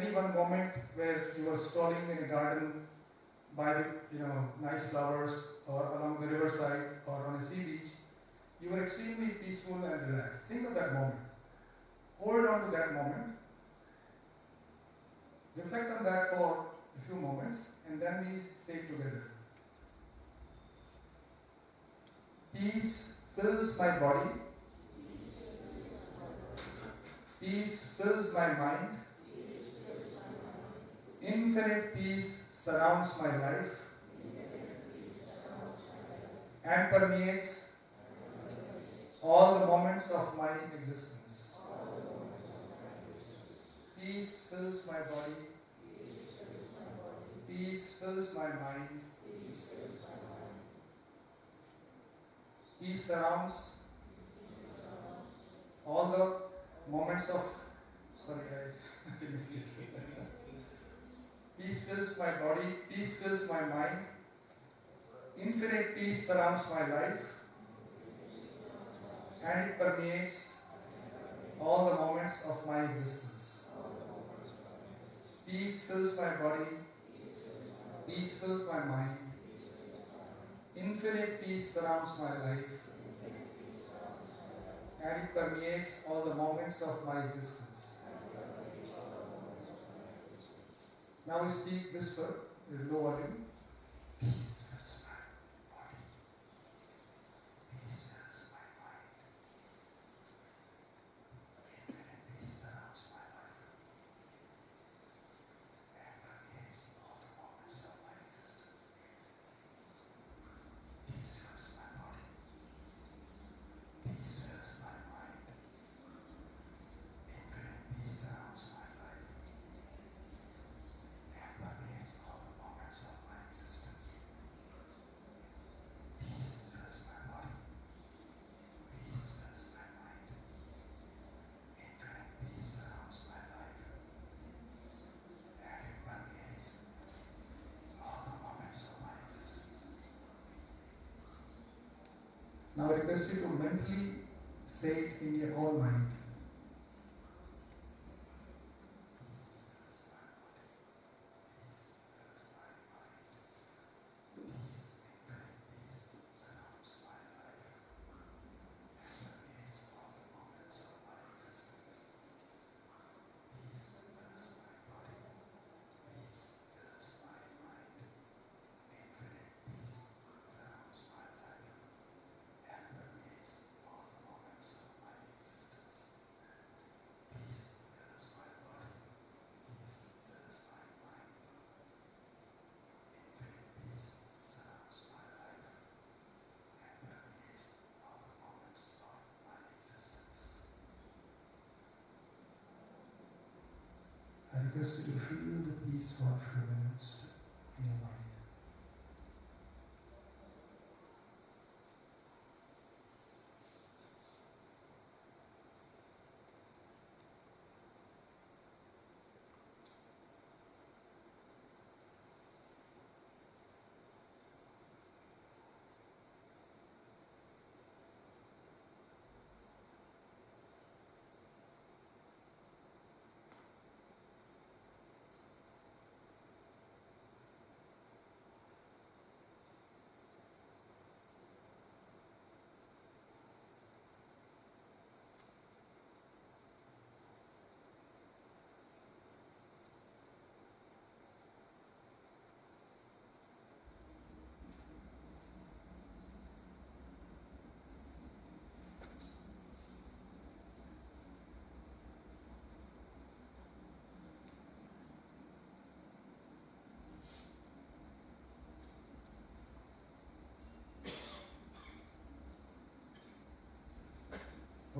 Any one moment where you are strolling in a garden by the nice flowers, or along the riverside, or on a sea beach. You were extremely peaceful and relaxed. Think of that moment. Hold on to that moment. Reflect on that for a few moments, and then we say it together. Peace fills my body. Peace fills my mind. Infinite peace surrounds my life and permeates all the moments of my existence. Peace fills my body. Peace fills my mind. Peace surrounds all the moments of. Sorry, I didn't see it. Peace fills my body. Peace fills my mind. Infinite peace surrounds my life, and it permeates all the moments of my existence. Peace fills my body. Peace fills my mind. Infinite peace surrounds my life, and it permeates all the moments of my existence. Now we speak whisper with low volume. Peace fills my body. Peace fills my mind. Infinite peace surrounds my life, and permeates all the moments of my existence. Peace fills my body. Peace fills my mind. Infinite peace surrounds my life, and permeates all the moments of my existence. Peace fills my body. Peace fills my mind. Infinite peace surrounds my life, and it permeates all the moments of my existence. Now I request you to mentally say it in your own mind. request you to feel the peace for a few minutes in your mind.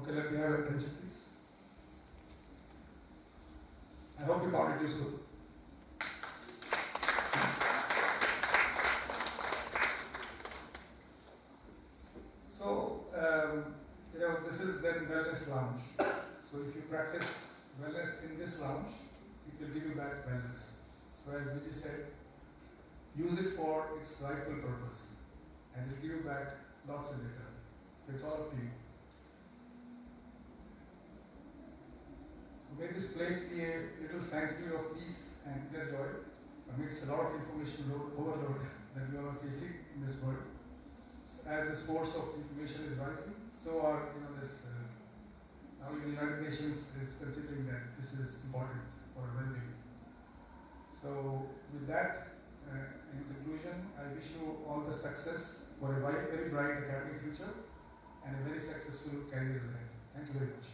Okay, let me have your attention, please. I hope you found it useful. So, this is Zen Wellness Lounge. So, if you practice wellness in this lounge, it will give you back wellness. So, as Vijay said, use it for its rightful purpose, and it will give you back lots in return. So, it's all up to you. So may this place be a little sanctuary of peace and inner joy amidst a lot of information overload that we are facing in this world. As the source of information is rising, so are this. Now even United Nations is considering that this is important for our well-being. So with that, in conclusion, I wish you all the success for a very bright academic future and a very successful careers ahead. Thank you very much.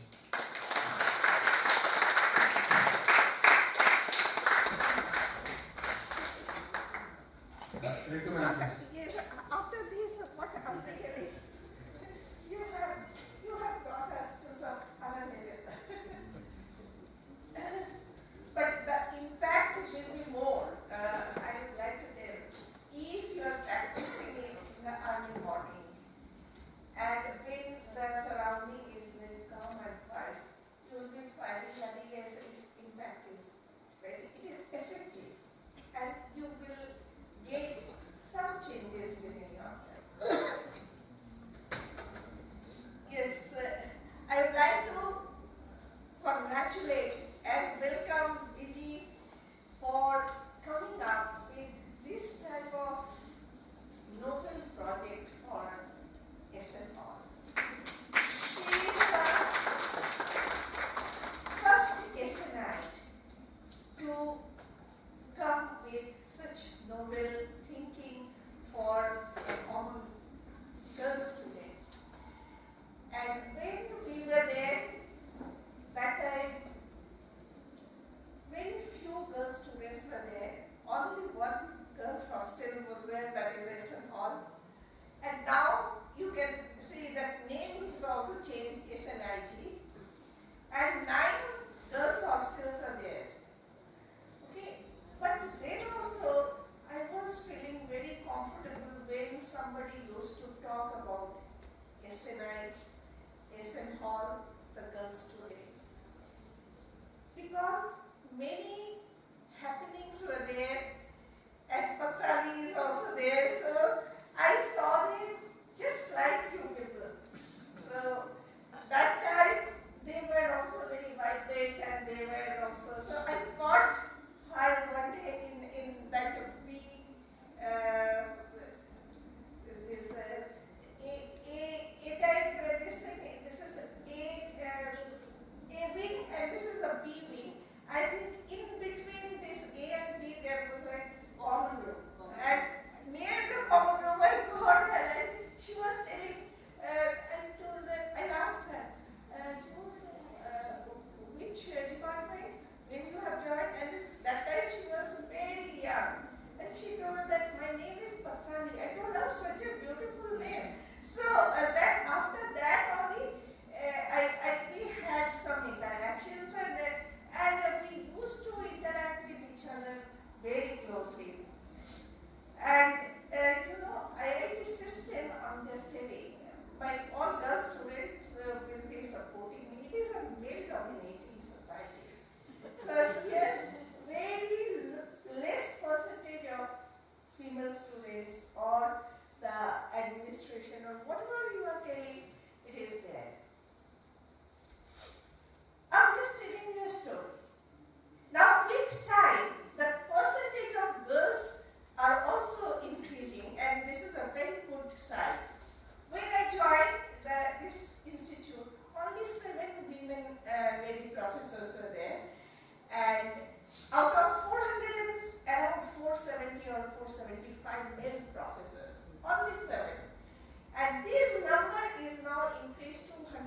Yes, after this, what I'm hearing, you have brought us to some other level. But the impact will be more. I would like to tell, if you are practicing it in the early morning, and when the surrounding is very calm and quiet, telling, it is there. I'm just telling you a story. Now with time, the percentage of girls are also increasing, and this is a very good sign. When I joined this institute, only 7 women lady professors were there, and out of 400 and around 470 or 475 male professors, only 7. And this number is now increased to 150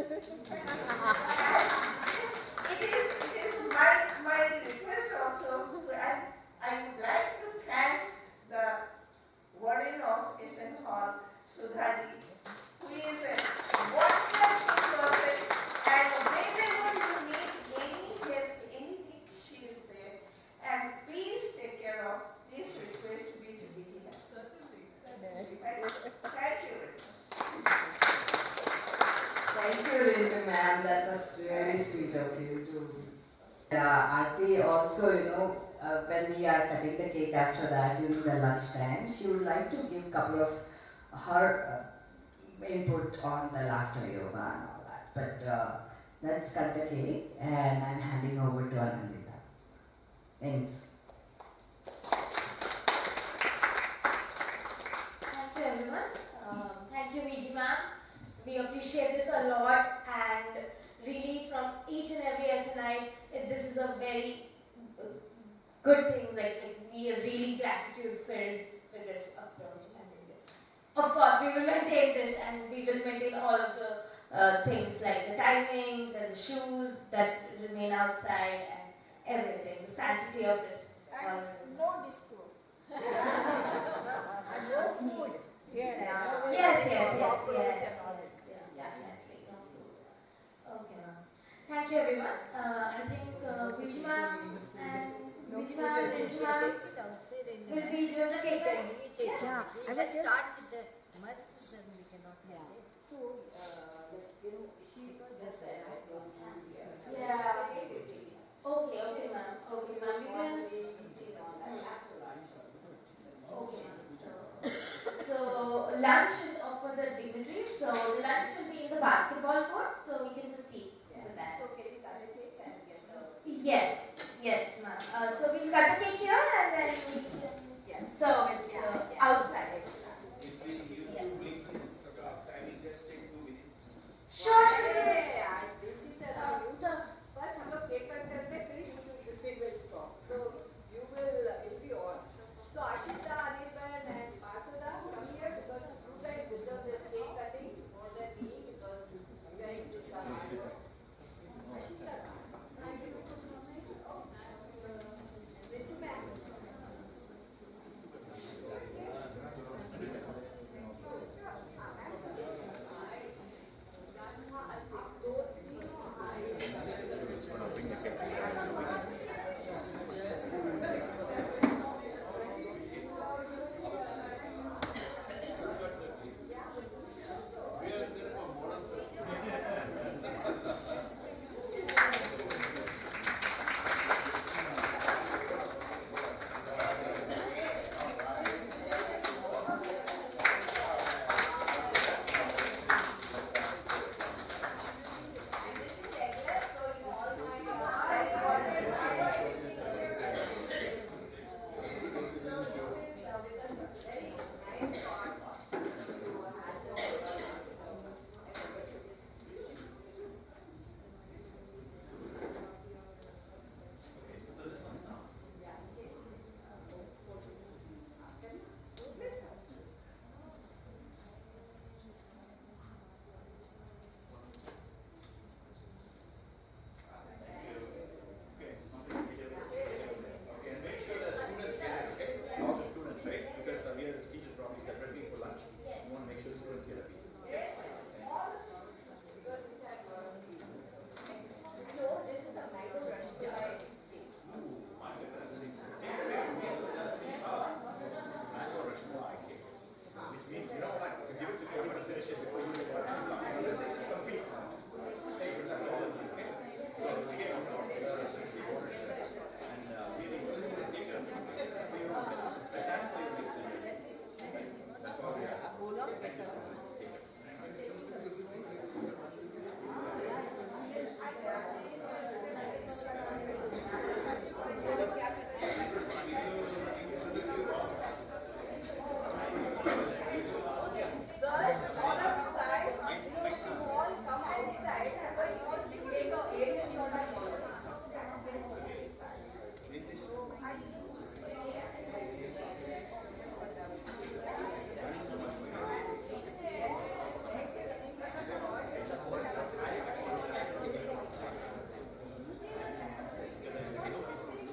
It is my request also, and I would like to thank the warden of SN Hall, Sudhaji, who is a wonderful person, and whenever you need any help, anything, she is there. And please take care of this request which Vicky has. Thank you very much. Thank you, Rindu ma'am. That was really sweet of you to. Aarti also, when we are cutting the cake after that during the lunchtime, she would like to give a couple of her input on the laughter yoga and all that. But let's cut the cake, and I'm handing over to Anandita. Thanks. Thank you, everyone. Thank you, Viji ma'am. We appreciate this a lot, and really from each and every SNI, this is a very good thing. Like we are really gratitude filled with this approach. And of course, we will maintain this, and we will maintain all of the things like the timings and the shoes that remain outside and everything, the sanctity of this. And no disco. And no food. Yes, definitely. No food. Okay, ma'am. Thank you, everyone. I think Viji ma'am and Viji ma'am will be doing the cake. Yeah, I will start with the must, then we cannot get it. So, she just said, Yeah. Okay, ma'am. We will. Okay. So lunch is offered the dignitaries. So the lunch will be in the basketball court. So we can proceed with that. so can you cut a cake and get the... Yes, ma'am. So we'll cut the cake here and then we can serve it outside. If we give public this timing, just take 2 minutes. Sure. This is a first हम लोग cake cut करते हैं, फिर this will stop. So you will, it will be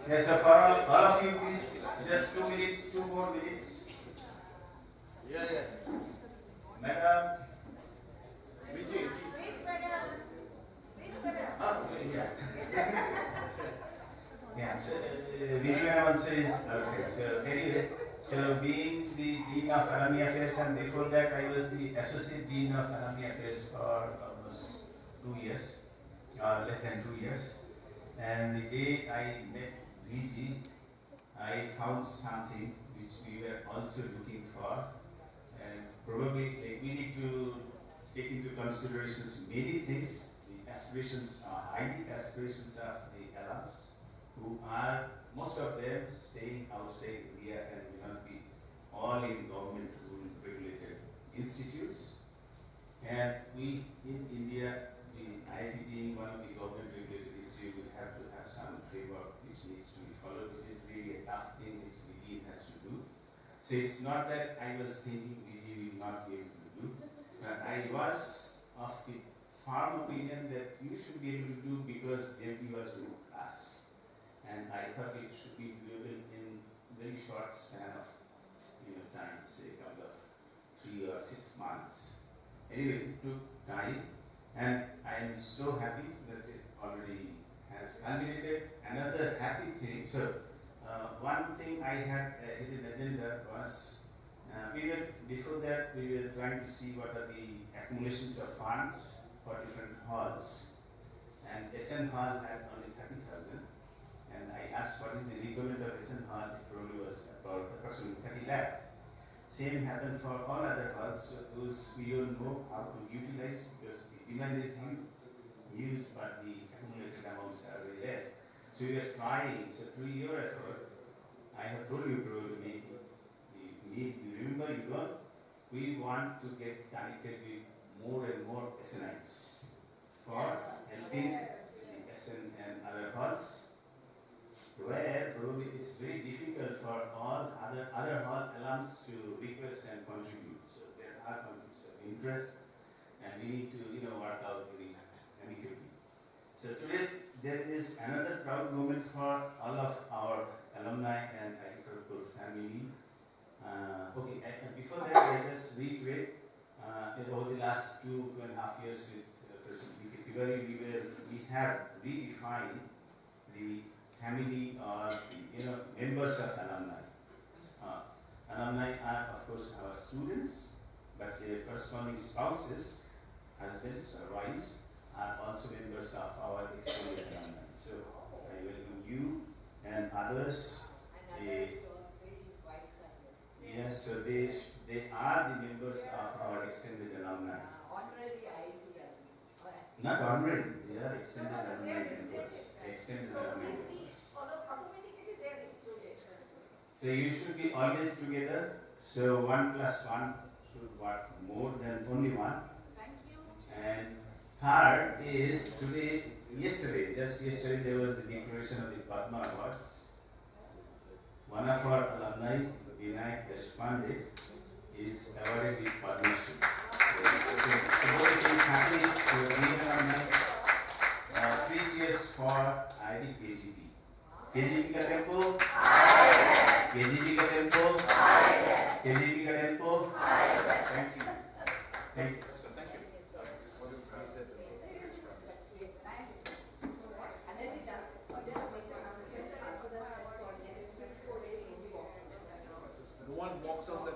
Yes, so for all of you, please, just 2 minutes, 2 more minutes. Yeah. Madam. Vijay. Wait, madam. Oh, yeah. Yeah, so Vijay also is outside. So anyway, so being the Dean of Alumni Affairs, and before that I was the Associate Dean of Alumni Affairs for almost 2 years, or less than 2 years. And the day I met VG, I found something which we were also looking for. And probably we need to take into considerations many things. The aspirations are high aspirations of the alums, who are most of them staying outside India and will not be all in government regulated institutes. And we in India, the IIT being one of the government regulated institutes, we have to have some framework which needs to be followed, which is really a tough thing which the dean has to do. So it's not that I was thinking VG will not be able to do, but I was of the firm opinion that you should be able to do because there was no class. And I thought it should be doable in very short span of time, say a couple of 3 or 6 months. Anyway, it took time, and I am so happy that it already has culminated. Another happy thing, so one thing I had in the agenda was, before that we were trying to see what are the accumulations of funds for different halls. And SN Hall had only 30,000. And I asked what is the requirement of SN Hall, it probably was about approximately 30 lakh. Same happened for all other halls, so those we don't know how to utilize because the demand is huge, but the accumulated amounts are very less. So we are trying, so through your effort, I have told you probably, you remember you don't, we want to get connected with more and more SNIs for helping the SN and other halls, where probably it's very difficult for all other hall alums to request and contribute. So there are conflicts of interest, and we need to work out very amicably. So today there is another proud moment for all of our alumni and IIT Kharagpur family. Before that, I just reiterate over the last 2.5 years with President B.K. Tiwari, we have redefined the family or the members of alumni. Alumni are of course our students, but their corresponding spouses, husbands or wives are also members of our extended alumni. So I welcome you and others. Yes, so they are the members of our extended alumni. Honorary IIT alumni. Not honorary, they are extended alumni members. Extended alumni members. So you should be always together. So 1 plus 1 should work more than only 1. Thank you. And third is yesterday there was the declaration of the Padma Awards. One of our alumni, Vinayak Deshpande, is awarded with Padma Shri. So both things happening to be alumni. 3 years for IIT KGP. KGP का tempo, KGP का tempo, KGP का tempo. Thank you. Thank you. One box on the